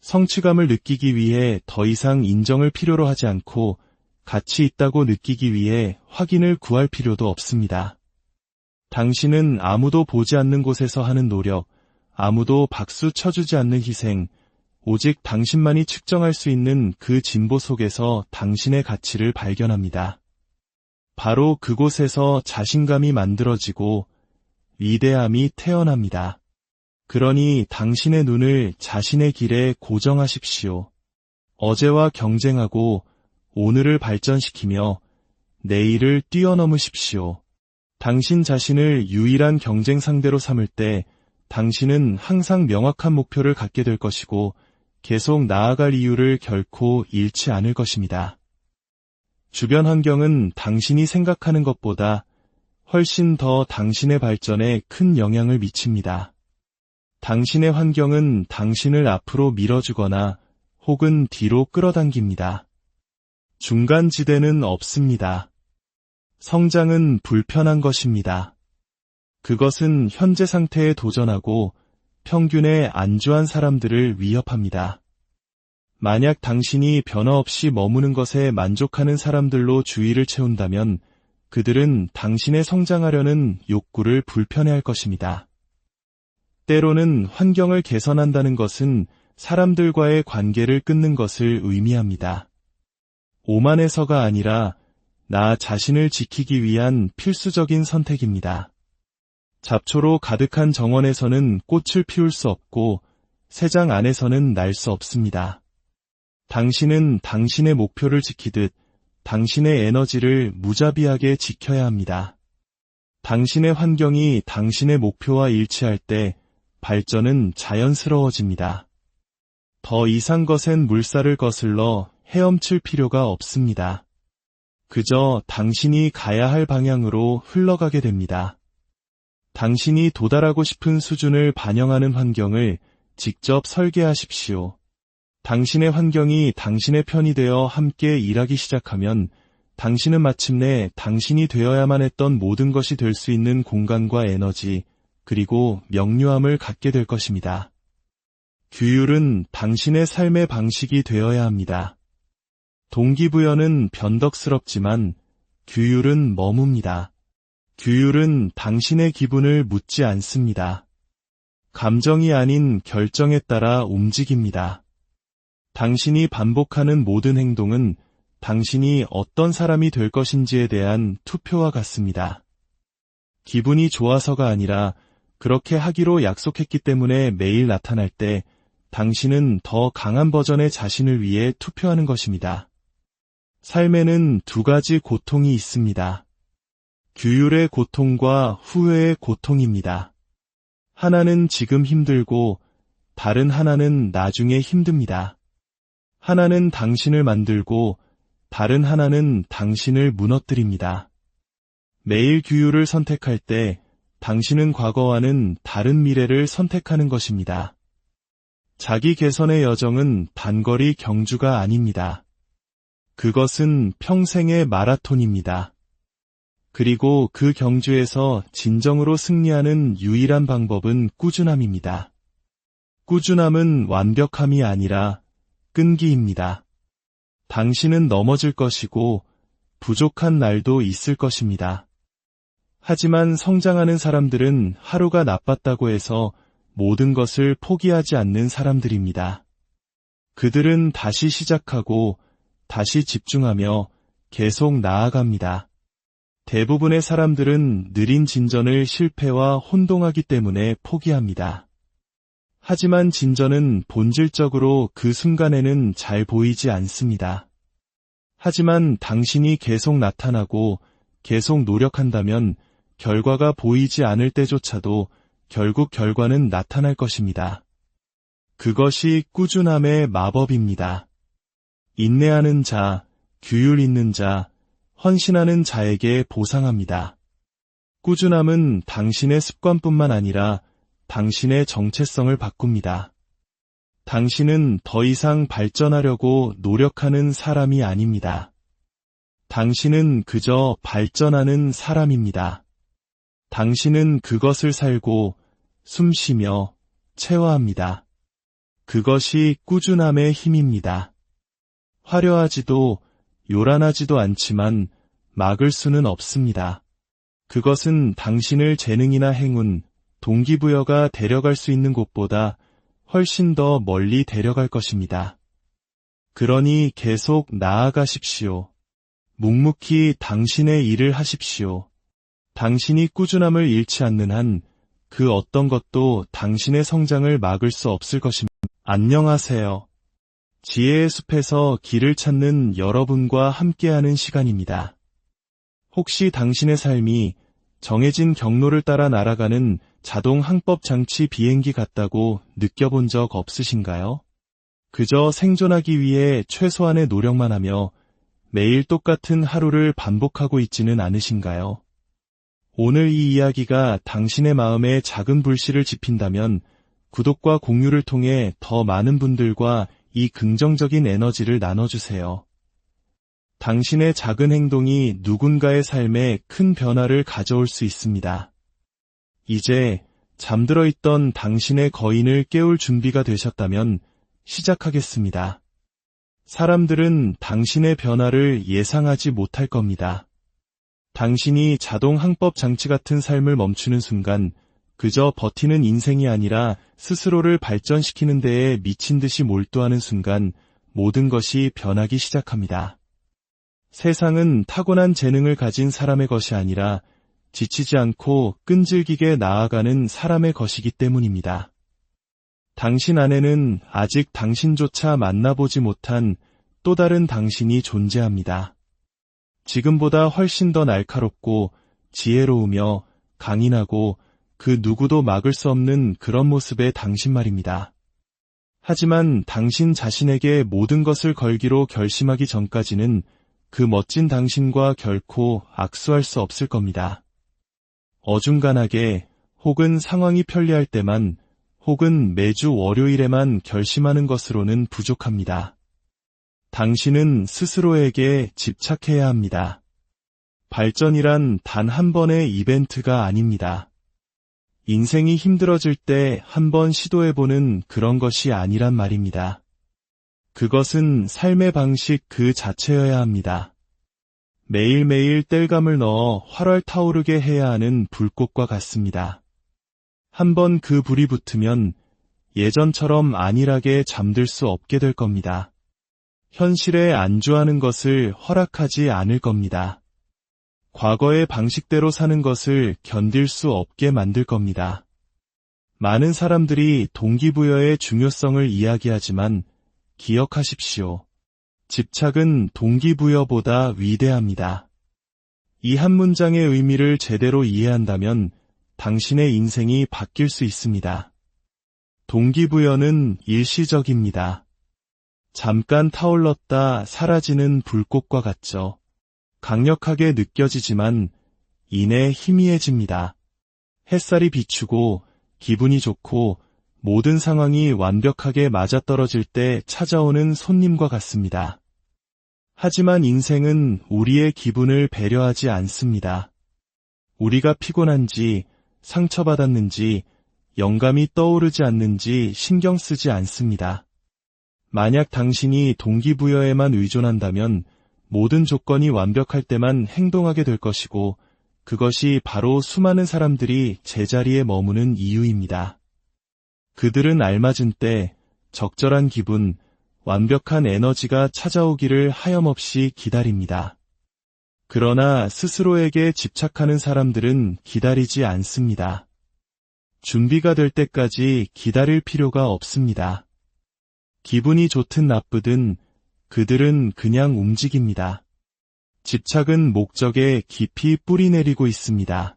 성취감을 느끼기 위해 더 이상 인정을 필요로 하지 않고 가치 있다고 느끼기 위해 확인을 구할 필요도 없습니다. 당신은 아무도 보지 않는 곳에서 하는 노력, 아무도 박수 쳐주지 않는 희생, 오직 당신만이 측정할 수 있는 그 진보 속에서 당신의 가치를 발견합니다. 바로 그곳에서 자신감이 만들어지고 위대함이 태어납니다. 그러니 당신의 눈을 자신의 길에 고정하십시오. 어제와 경쟁하고 오늘을 발전시키며 내일을 뛰어넘으십시오. 당신 자신을 유일한 경쟁 상대로 삼을 때 당신은 항상 명확한 목표를 갖게 될 것이고 계속 나아갈 이유를 결코 잃지 않을 것입니다. 주변 환경은 당신이 생각하는 것보다 훨씬 더 당신의 발전에 큰 영향을 미칩니다. 당신의 환경은 당신을 앞으로 밀어주거나 혹은 뒤로 끌어당깁니다. 중간지대는 없습니다. 성장은 불편한 것입니다. 그것은 현재 상태에 도전하고 평균에 안주한 사람들을 위협합니다. 만약 당신이 변화 없이 머무는 것에 만족하는 사람들로 주의를 채운다면 그들은 당신의 성장하려는 욕구를 불편해할 것입니다. 때로는 환경을 개선한다는 것은 사람들과의 관계를 끊는 것을 의미합니다. 오만에서가 아니라 나 자신을 지키기 위한 필수적인 선택입니다. 잡초로 가득한 정원에서는 꽃을 피울 수 없고 새장 안에서는 날 수 없습니다. 당신은 당신의 목표를 지키듯 당신의 에너지를 무자비하게 지켜야 합니다. 당신의 환경이 당신의 목표와 일치할 때 발전은 자연스러워집니다. 더 이상 거센 물살을 거슬러 헤엄칠 필요가 없습니다. 그저 당신이 가야 할 방향으로 흘러가게 됩니다. 당신이 도달하고 싶은 수준을 반영하는 환경을 직접 설계하십시오. 당신의 환경이 당신의 편이 되어 함께 일하기 시작하면 당신은 마침내 당신이 되어야만 했던 모든 것이 될 수 있는 공간과 에너지, 그리고 명료함을 갖게 될 것입니다. 규율은 당신의 삶의 방식이 되어야 합니다. 동기부여는 변덕스럽지만 규율은 머뭅니다. 규율은 당신의 기분을 묻지 않습니다. 감정이 아닌 결정에 따라 움직입니다. 당신이 반복하는 모든 행동은 당신이 어떤 사람이 될 것인지에 대한 투표와 같습니다. 기분이 좋아서가 아니라 그렇게 하기로 약속했기 때문에 매일 나타날 때 당신은 더 강한 버전의 자신을 위해 투표하는 것입니다. 삶에는 두 가지 고통이 있습니다. 규율의 고통과 후회의 고통입니다. 하나는 지금 힘들고 다른 하나는 나중에 힘듭니다. 하나는 당신을 만들고 다른 하나는 당신을 무너뜨립니다. 매일 규율을 선택할 때 당신은 과거와는 다른 미래를 선택하는 것입니다. 자기 개선의 여정은 단거리 경주가 아닙니다. 그것은 평생의 마라톤입니다. 그리고 그 경주에서 진정으로 승리하는 유일한 방법은 꾸준함입니다. 꾸준함은 완벽함이 아니라 끈기입니다. 당신은 넘어질 것이고 부족한 날도 있을 것입니다. 하지만 성장하는 사람들은 하루가 나빴다고 해서 모든 것을 포기하지 않는 사람들입니다. 그들은 다시 시작하고 다시 집중하며 계속 나아갑니다. 대부분의 사람들은 느린 진전을 실패와 혼동하기 때문에 포기합니다. 하지만 진전은 본질적으로 그 순간에는 잘 보이지 않습니다. 하지만 당신이 계속 나타나고 계속 노력한다면 결과가 보이지 않을 때조차도 결국 결과는 나타날 것입니다. 그것이 꾸준함의 마법입니다. 인내하는 자, 규율 있는 자, 헌신하는 자에게 보상합니다. 꾸준함은 당신의 습관뿐만 아니라 당신의 정체성을 바꿉니다. 당신은 더 이상 발전하려고 노력하는 사람이 아닙니다. 당신은 그저 발전하는 사람입니다. 당신은 그것을 살고 숨쉬며 체화합니다. 그것이 꾸준함의 힘입니다. 화려하지도 요란하지도 않지만 막을 수는 없습니다. 그것은 당신을 재능이나 행운, 동기부여가 데려갈 수 있는 곳보다 훨씬 더 멀리 데려갈 것입니다. 그러니 계속 나아가십시오. 묵묵히 당신의 일을 하십시오. 당신이 꾸준함을 잃지 않는 한 그 어떤 것도 당신의 성장을 막을 수 없을 것입니다. 안녕하세요. 지혜의 숲에서 길을 찾는 여러분과 함께하는 시간입니다. 혹시 당신의 삶이 정해진 경로를 따라 날아가는 자동 항법 장치 비행기 같다고 느껴본 적 없으신가요? 그저 생존하기 위해 최소한의 노력만 하며 매일 똑같은 하루를 반복하고 있지는 않으신가요? 오늘 이 이야기가 당신의 마음에 작은 불씨를 지핀다면 구독과 공유를 통해 더 많은 분들과 이 긍정적인 에너지를 나눠주세요. 당신의 작은 행동이 누군가의 삶에 큰 변화를 가져올 수 있습니다. 이제 잠들어 있던 당신의 거인을 깨울 준비가 되셨다면 시작하겠습니다. 사람들은 당신의 변화를 예상하지 못할 겁니다. 당신이 자동 항법 장치 같은 삶을 멈추는 순간 그저 버티는 인생이 아니라 스스로를 발전시키는 데에 미친 듯이 몰두하는 순간 모든 것이 변하기 시작합니다. 세상은 타고난 재능을 가진 사람의 것이 아니라 지치지 않고 끈질기게 나아가는 사람의 것이기 때문입니다. 당신 안에는 아직 당신조차 만나보지 못한 또 다른 당신이 존재합니다. 지금보다 훨씬 더 날카롭고 지혜로우며 강인하고 그 누구도 막을 수 없는 그런 모습의 당신 말입니다. 하지만 당신 자신에게 모든 것을 걸기로 결심하기 전까지는 그 멋진 당신과 결코 악수할 수 없을 겁니다. 어중간하게 혹은 상황이 편리할 때만 혹은 매주 월요일에만 결심하는 것으로는 부족합니다. 당신은 스스로에게 집착해야 합니다. 발전이란 단 한 번의 이벤트가 아닙니다. 인생이 힘들어질 때 한번 시도해보는 그런 것이 아니란 말입니다. 그것은 삶의 방식 그 자체여야 합니다. 매일매일 땔감을 넣어 활활 타오르게 해야 하는 불꽃과 같습니다. 한번 그 불이 붙으면 예전처럼 안일하게 잠들 수 없게 될 겁니다. 현실에 안주하는 것을 허락하지 않을 겁니다. 과거의 방식대로 사는 것을 견딜 수 없게 만들 겁니다. 많은 사람들이 동기부여의 중요성을 이야기하지만 기억하십시오. 집착은 동기부여보다 위대합니다. 이 한 문장의 의미를 제대로 이해한다면 당신의 인생이 바뀔 수 있습니다. 동기부여는 일시적입니다. 잠깐 타올랐다 사라지는 불꽃과 같죠. 강력하게 느껴지지만 이내 희미해집니다. 햇살이 비추고 기분이 좋고 모든 상황이 완벽하게 맞아떨어질 때 찾아오는 손님과 같습니다. 하지만 인생은 우리의 기분을 배려하지 않습니다. 우리가 피곤한지, 상처받았는지, 영감이 떠오르지 않는지 신경 쓰지 않습니다. 만약 당신이 동기부여에만 의존한다면 모든 조건이 완벽할 때만 행동하게 될 것이고 그것이 바로 수많은 사람들이 제자리에 머무는 이유입니다. 그들은 알맞은 때, 적절한 기분, 완벽한 에너지가 찾아오기를 하염없이 기다립니다. 그러나 스스로에게 집착하는 사람들은 기다리지 않습니다. 준비가 될 때까지 기다릴 필요가 없습니다. 기분이 좋든 나쁘든 그들은 그냥 움직입니다. 집착은 목적에 깊이 뿌리내리고 있습니다.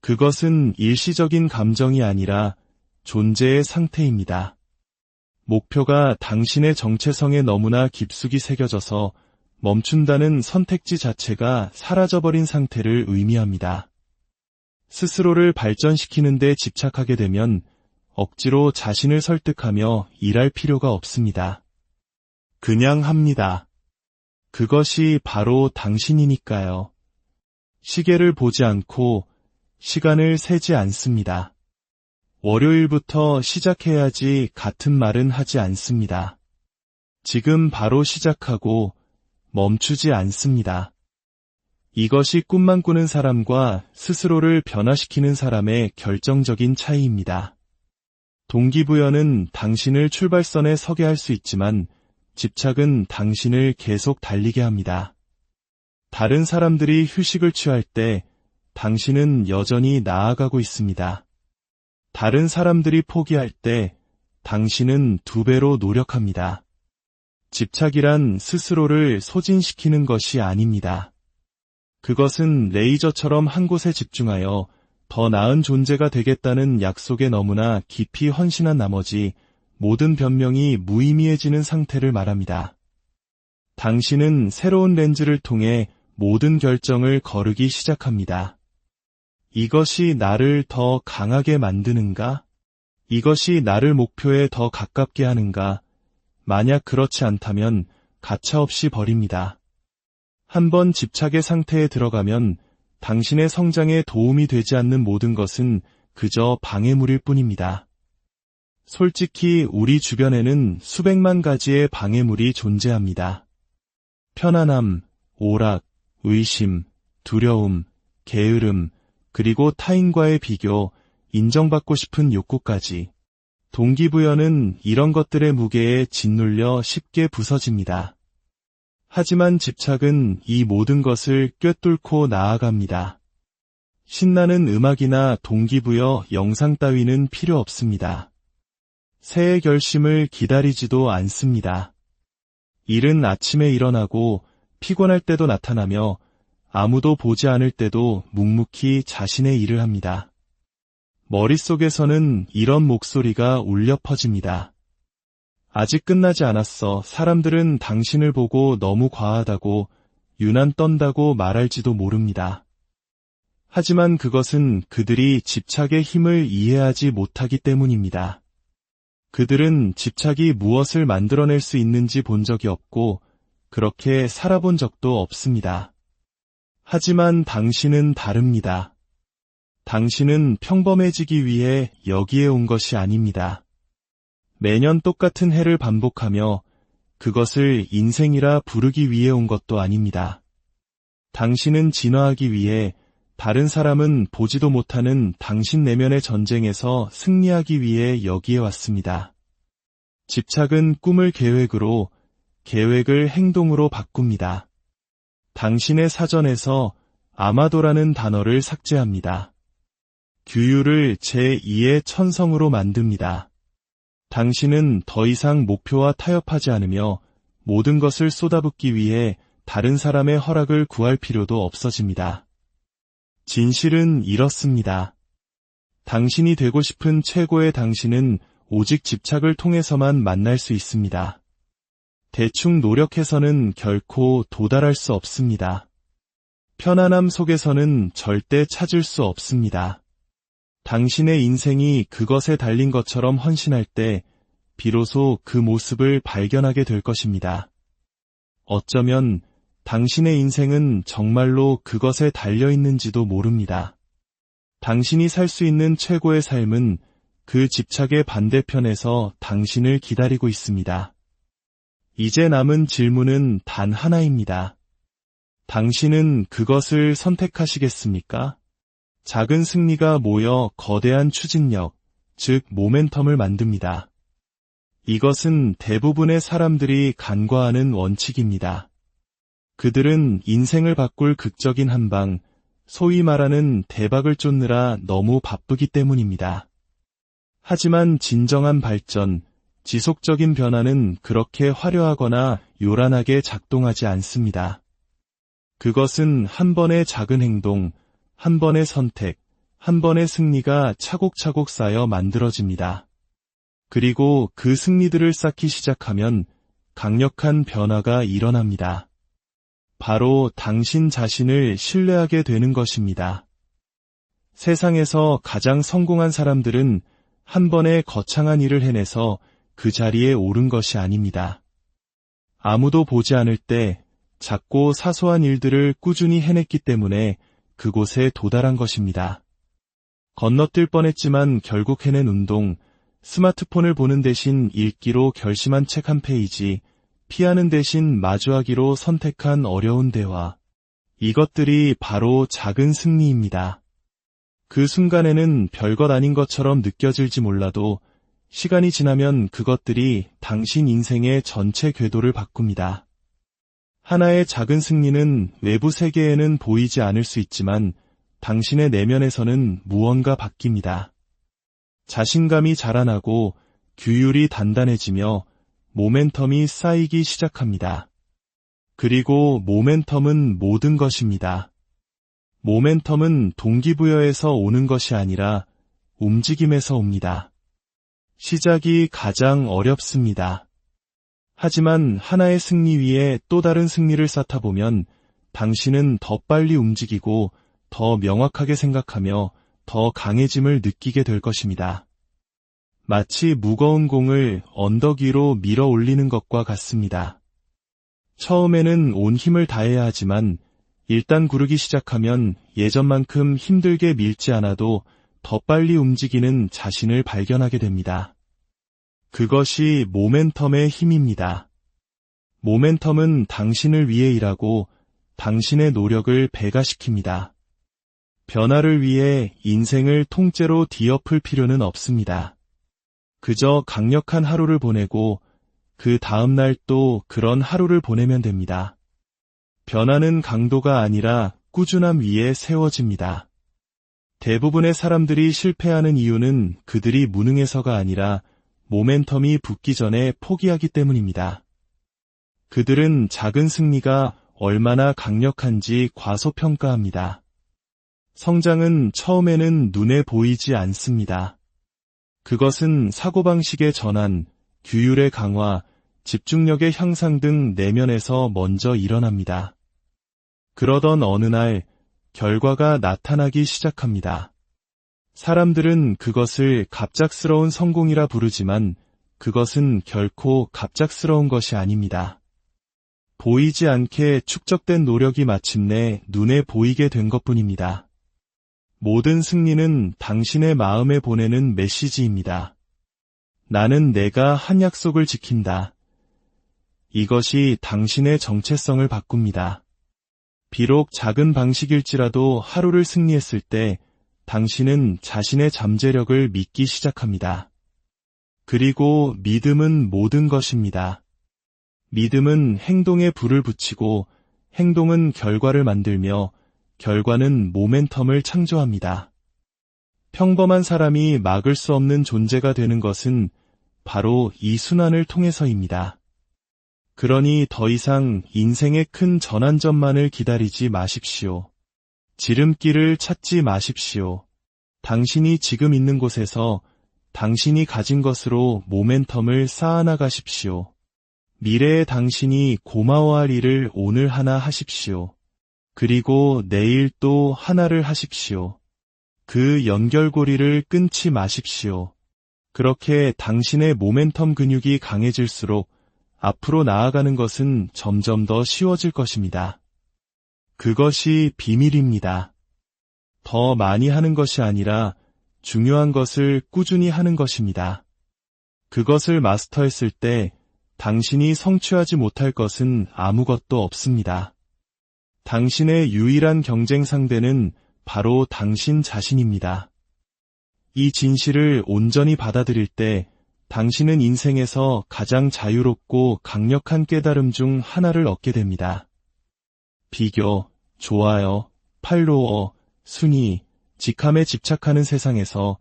그것은 일시적인 감정이 아니라 존재의 상태입니다. 목표가 당신의 정체성에 너무나 깊숙이 새겨져서 멈춘다는 선택지 자체가 사라져버린 상태를 의미합니다. 스스로를 발전시키는 데 집착하게 되면 억지로 자신을 설득하며 일할 필요가 없습니다. 그냥 합니다. 그것이 바로 당신이니까요. 시계를 보지 않고 시간을 세지 않습니다. 월요일부터 시작해야지 같은 말은 하지 않습니다. 지금 바로 시작하고 멈추지 않습니다. 이것이 꿈만 꾸는 사람과 스스로를 변화시키는 사람의 결정적인 차이입니다. 동기부여는 당신을 출발선에 서게 할 수 있지만 집착은 당신을 계속 달리게 합니다. 다른 사람들이 휴식을 취할 때 당신은 여전히 나아가고 있습니다. 다른 사람들이 포기할 때 당신은 2배로 노력합니다. 집착이란 스스로를 소진시키는 것이 아닙니다. 그것은 레이저처럼 한 곳에 집중하여 더 나은 존재가 되겠다는 약속에 너무나 깊이 헌신한 나머지 모든 변명이 무의미해지는 상태를 말합니다. 당신은 새로운 렌즈를 통해 모든 결정을 거르기 시작합니다. 이것이 나를 더 강하게 만드는가? 이것이 나를 목표에 더 가깝게 하는가? 만약 그렇지 않다면 가차없이 버립니다. 한번 집착의 상태에 들어가면 당신의 성장에 도움이 되지 않는 모든 것은 그저 방해물일 뿐입니다. 솔직히 우리 주변에는 수백만 가지의 방해물이 존재합니다. 편안함, 오락, 의심, 두려움, 게으름, 그리고 타인과의 비교, 인정받고 싶은 욕구까지. 동기부여는 이런 것들의 무게에 짓눌려 쉽게 부서집니다. 하지만 집착은 이 모든 것을 꿰뚫고 나아갑니다. 신나는 음악이나 동기부여, 영상 따위는 필요 없습니다. 새해 결심을 기다리지도 않습니다. 이른 아침에 일어나고 피곤할 때도 나타나며 아무도 보지 않을 때도 묵묵히 자신의 일을 합니다. 머릿속에서는 이런 목소리가 울려 퍼집니다. 아직 끝나지 않았어. 사람들은 당신을 보고 너무 과하다고, 유난 떤다고 말할지도 모릅니다. 하지만 그것은 그들이 집착의 힘을 이해하지 못하기 때문입니다. 그들은 집착이 무엇을 만들어낼 수 있는지 본 적이 없고 그렇게 살아본 적도 없습니다. 하지만 당신은 다릅니다. 당신은 평범해지기 위해 여기에 온 것이 아닙니다. 매년 똑같은 해를 반복하며 그것을 인생이라 부르기 위해 온 것도 아닙니다. 당신은 진화하기 위해, 다른 사람은 보지도 못하는 당신 내면의 전쟁에서 승리하기 위해 여기에 왔습니다. 집착은 꿈을 계획으로, 계획을 행동으로 바꿉니다. 당신의 사전에서 아마도라는 단어를 삭제합니다. 규율을 제2의 천성으로 만듭니다. 당신은 더 이상 목표와 타협하지 않으며 모든 것을 쏟아붓기 위해 다른 사람의 허락을 구할 필요도 없어집니다. 진실은 이렇습니다. 당신이 되고 싶은 최고의 당신은 오직 집착을 통해서만 만날 수 있습니다. 대충 노력해서는 결코 도달할 수 없습니다. 편안함 속에서는 절대 찾을 수 없습니다. 당신의 인생이 그것에 달린 것처럼 헌신할 때 비로소 그 모습을 발견하게 될 것입니다. 어쩌면 당신의 인생은 정말로 그것에 달려있는지도 모릅니다. 당신이 살 수 있는 최고의 삶은 그 집착의 반대편에서 당신을 기다리고 있습니다. 이제 남은 질문은 단 하나입니다. 당신은 그것을 선택하시겠습니까? 작은 승리가 모여 거대한 추진력, 즉 모멘텀을 만듭니다. 이것은 대부분의 사람들이 간과하는 원칙입니다. 그들은 인생을 바꿀 극적인 한방, 소위 말하는 대박을 쫓느라 너무 바쁘기 때문입니다. 하지만 진정한 발전, 지속적인 변화는 그렇게 화려하거나 요란하게 작동하지 않습니다. 그것은 한 번의 작은 행동, 한 번의 선택, 한 번의 승리가 차곡차곡 쌓여 만들어집니다. 그리고 그 승리들을 쌓기 시작하면 강력한 변화가 일어납니다. 바로 당신 자신을 신뢰하게 되는 것입니다. 세상에서 가장 성공한 사람들은 한 번에 거창한 일을 해내서 그 자리에 오른 것이 아닙니다. 아무도 보지 않을 때 작고 사소한 일들을 꾸준히 해냈기 때문에 그곳에 도달한 것입니다. 건너뛸 뻔했지만 결국 해낸 운동, 스마트폰을 보는 대신 읽기로 결심한 책 한 페이지, 피하는 대신 마주하기로 선택한 어려운 대화. 이것들이 바로 작은 승리입니다. 그 순간에는 별것 아닌 것처럼 느껴질지 몰라도 시간이 지나면 그것들이 당신 인생의 전체 궤도를 바꿉니다. 하나의 작은 승리는 외부 세계에는 보이지 않을 수 있지만 당신의 내면에서는 무언가 바뀝니다. 자신감이 자라나고 규율이 단단해지며 모멘텀이 쌓이기 시작합니다. 그리고 모멘텀은 모든 것입니다. 모멘텀은 동기부여에서 오는 것이 아니라 움직임에서 옵니다. 시작이 가장 어렵습니다. 하지만 하나의 승리 위에 또 다른 승리를 쌓다 보면 당신은 더 빨리 움직이고 더 명확하게 생각하며 더 강해짐을 느끼게 될 것입니다. 마치 무거운 공을 언덕 위로 밀어 올리는 것과 같습니다. 처음에는 온 힘을 다해야 하지만 일단 구르기 시작하면 예전만큼 힘들게 밀지 않아도 더 빨리 움직이는 자신을 발견하게 됩니다. 그것이 모멘텀의 힘입니다. 모멘텀은 당신을 위해 일하고 당신의 노력을 배가시킵니다. 변화를 위해 인생을 통째로 뒤엎을 필요는 없습니다. 그저 강력한 하루를 보내고 그 다음 날 또 그런 하루를 보내면 됩니다. 변화는 강도가 아니라 꾸준함 위에 세워집니다. 대부분의 사람들이 실패하는 이유는 그들이 무능해서가 아니라 모멘텀이 붙기 전에 포기하기 때문입니다. 그들은 작은 승리가 얼마나 강력한지 과소평가합니다. 성장은 처음에는 눈에 보이지 않습니다. 그것은 사고방식의 전환, 규율의 강화, 집중력의 향상 등 내면에서 먼저 일어납니다. 그러던 어느 날 결과가 나타나기 시작합니다. 사람들은 그것을 갑작스러운 성공이라 부르지만 그것은 결코 갑작스러운 것이 아닙니다. 보이지 않게 축적된 노력이 마침내 눈에 보이게 된 것뿐입니다. 모든 승리는 당신의 마음에 보내는 메시지입니다. 나는 내가 한 약속을 지킨다. 이것이 당신의 정체성을 바꿉니다. 비록 작은 방식일지라도 하루를 승리했을 때 당신은 자신의 잠재력을 믿기 시작합니다. 그리고 믿음은 모든 것입니다. 믿음은 행동에 불을 붙이고 행동은 결과를 만들며 결과는 모멘텀을 창조합니다. 평범한 사람이 막을 수 없는 존재가 되는 것은 바로 이 순환을 통해서입니다. 그러니 더 이상 인생의 큰 전환점만을 기다리지 마십시오. 지름길을 찾지 마십시오. 당신이 지금 있는 곳에서 당신이 가진 것으로 모멘텀을 쌓아나가십시오. 미래의 당신이 고마워할 일을 오늘 하나 하십시오. 그리고 내일 또 하나를 하십시오. 그 연결고리를 끊지 마십시오. 그렇게 당신의 모멘텀 근육이 강해질수록 앞으로 나아가는 것은 점점 더 쉬워질 것입니다. 그것이 비밀입니다. 더 많이 하는 것이 아니라 중요한 것을 꾸준히 하는 것입니다. 그것을 마스터했을 때 당신이 성취하지 못할 것은 아무것도 없습니다. 당신의 유일한 경쟁 상대는 바로 당신 자신입니다. 이 진실을 온전히 받아들일 때 당신은 인생에서 가장 자유롭고 강력한 깨달음 중 하나를 얻게 됩니다. 비교, 좋아요, 팔로워, 순위, 직함에 집착하는 세상에서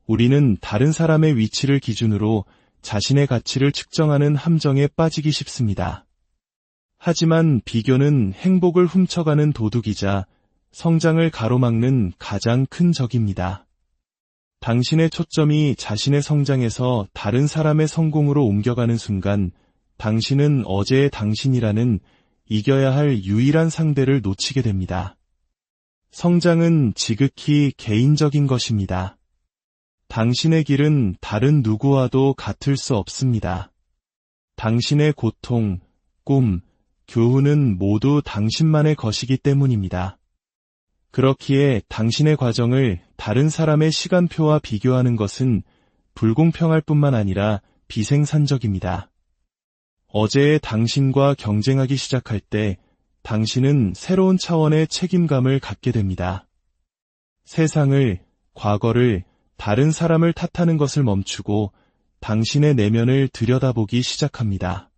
우리는 다른 사람의 위치를 기준으로 자신의 가치를 측정하는 함정에 빠지기 쉽습니다. 하지만 비교는 행복을 훔쳐가는 도둑이자 성장을 가로막는 가장 큰 적입니다. 당신의 초점이 자신의 성장에서 다른 사람의 성공으로 옮겨가는 순간 당신은 어제의 당신이라는 이겨야 할 유일한 상대를 놓치게 됩니다. 성장은 지극히 개인적인 것입니다. 당신의 길은 다른 누구와도 같을 수 없습니다. 당신의 고통, 꿈, 교훈은 모두 당신만의 것이기 때문입니다. 그렇기에 당신의 과정을 다른 사람의 시간표와 비교하는 것은 불공평할 뿐만 아니라 비생산적입니다. 어제의 당신과 경쟁하기 시작할 때 당신은 새로운 차원의 책임감을 갖게 됩니다. 세상을, 과거를, 다른 사람을 탓하는 것을 멈추고 당신의 내면을 들여다보기 시작합니다.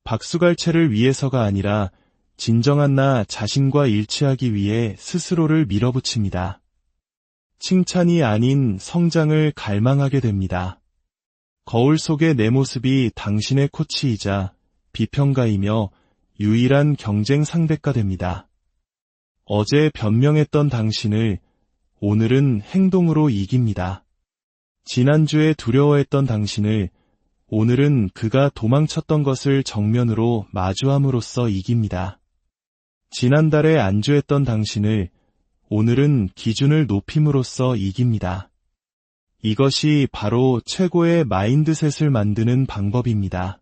박수갈채를 위해서가 아니라 진정한 나 자신과 일치하기 위해 스스로를 밀어붙입니다. 칭찬이 아닌 성장을 갈망하게 됩니다. 거울 속의 내 모습이 당신의 코치이자 비평가이며 유일한 경쟁 상대가 됩니다. 어제 변명했던 당신을 오늘은 행동으로 이깁니다. 지난주에 두려워했던 당신을 오늘은 그가 도망쳤던 것을 정면으로 마주함으로써 이깁니다. 지난달에 안주했던 당신을 오늘은 기준을 높임으로써 이깁니다. 이것이 바로 최고의 마인드셋을 만드는 방법입니다.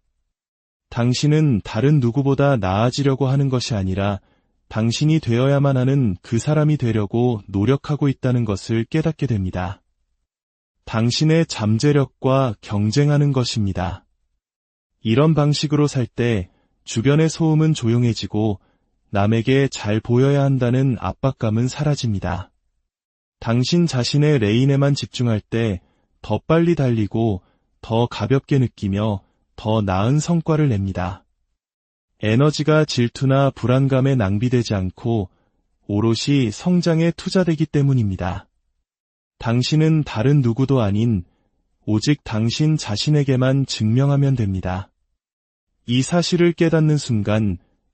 당신은 다른 누구보다 나아지려고 하는 것이 아니라 당신이 되어야만 하는 그 사람이 되려고 노력하고 있다는 것을 깨닫게 됩니다. 당신의 잠재력과 경쟁하는 것입니다. 이런 방식으로 살 때 주변의 소음은 조용해지고 남에게 잘 보여야 한다는 압박감은 사라집니다. 당신 자신의 레인에만 집중할 때 더 빨리 달리고 더 가볍게 느끼며 더 나은 성과를 냅니다. 에너지가 질투나 불안감에 낭비되지 않고 오롯이 성장에 투자되기 때문입니다. 당신은 다른 누구도 아닌 오직 당신 자신에게만 증명하면 됩니다. 이 사실을 깨닫는 순간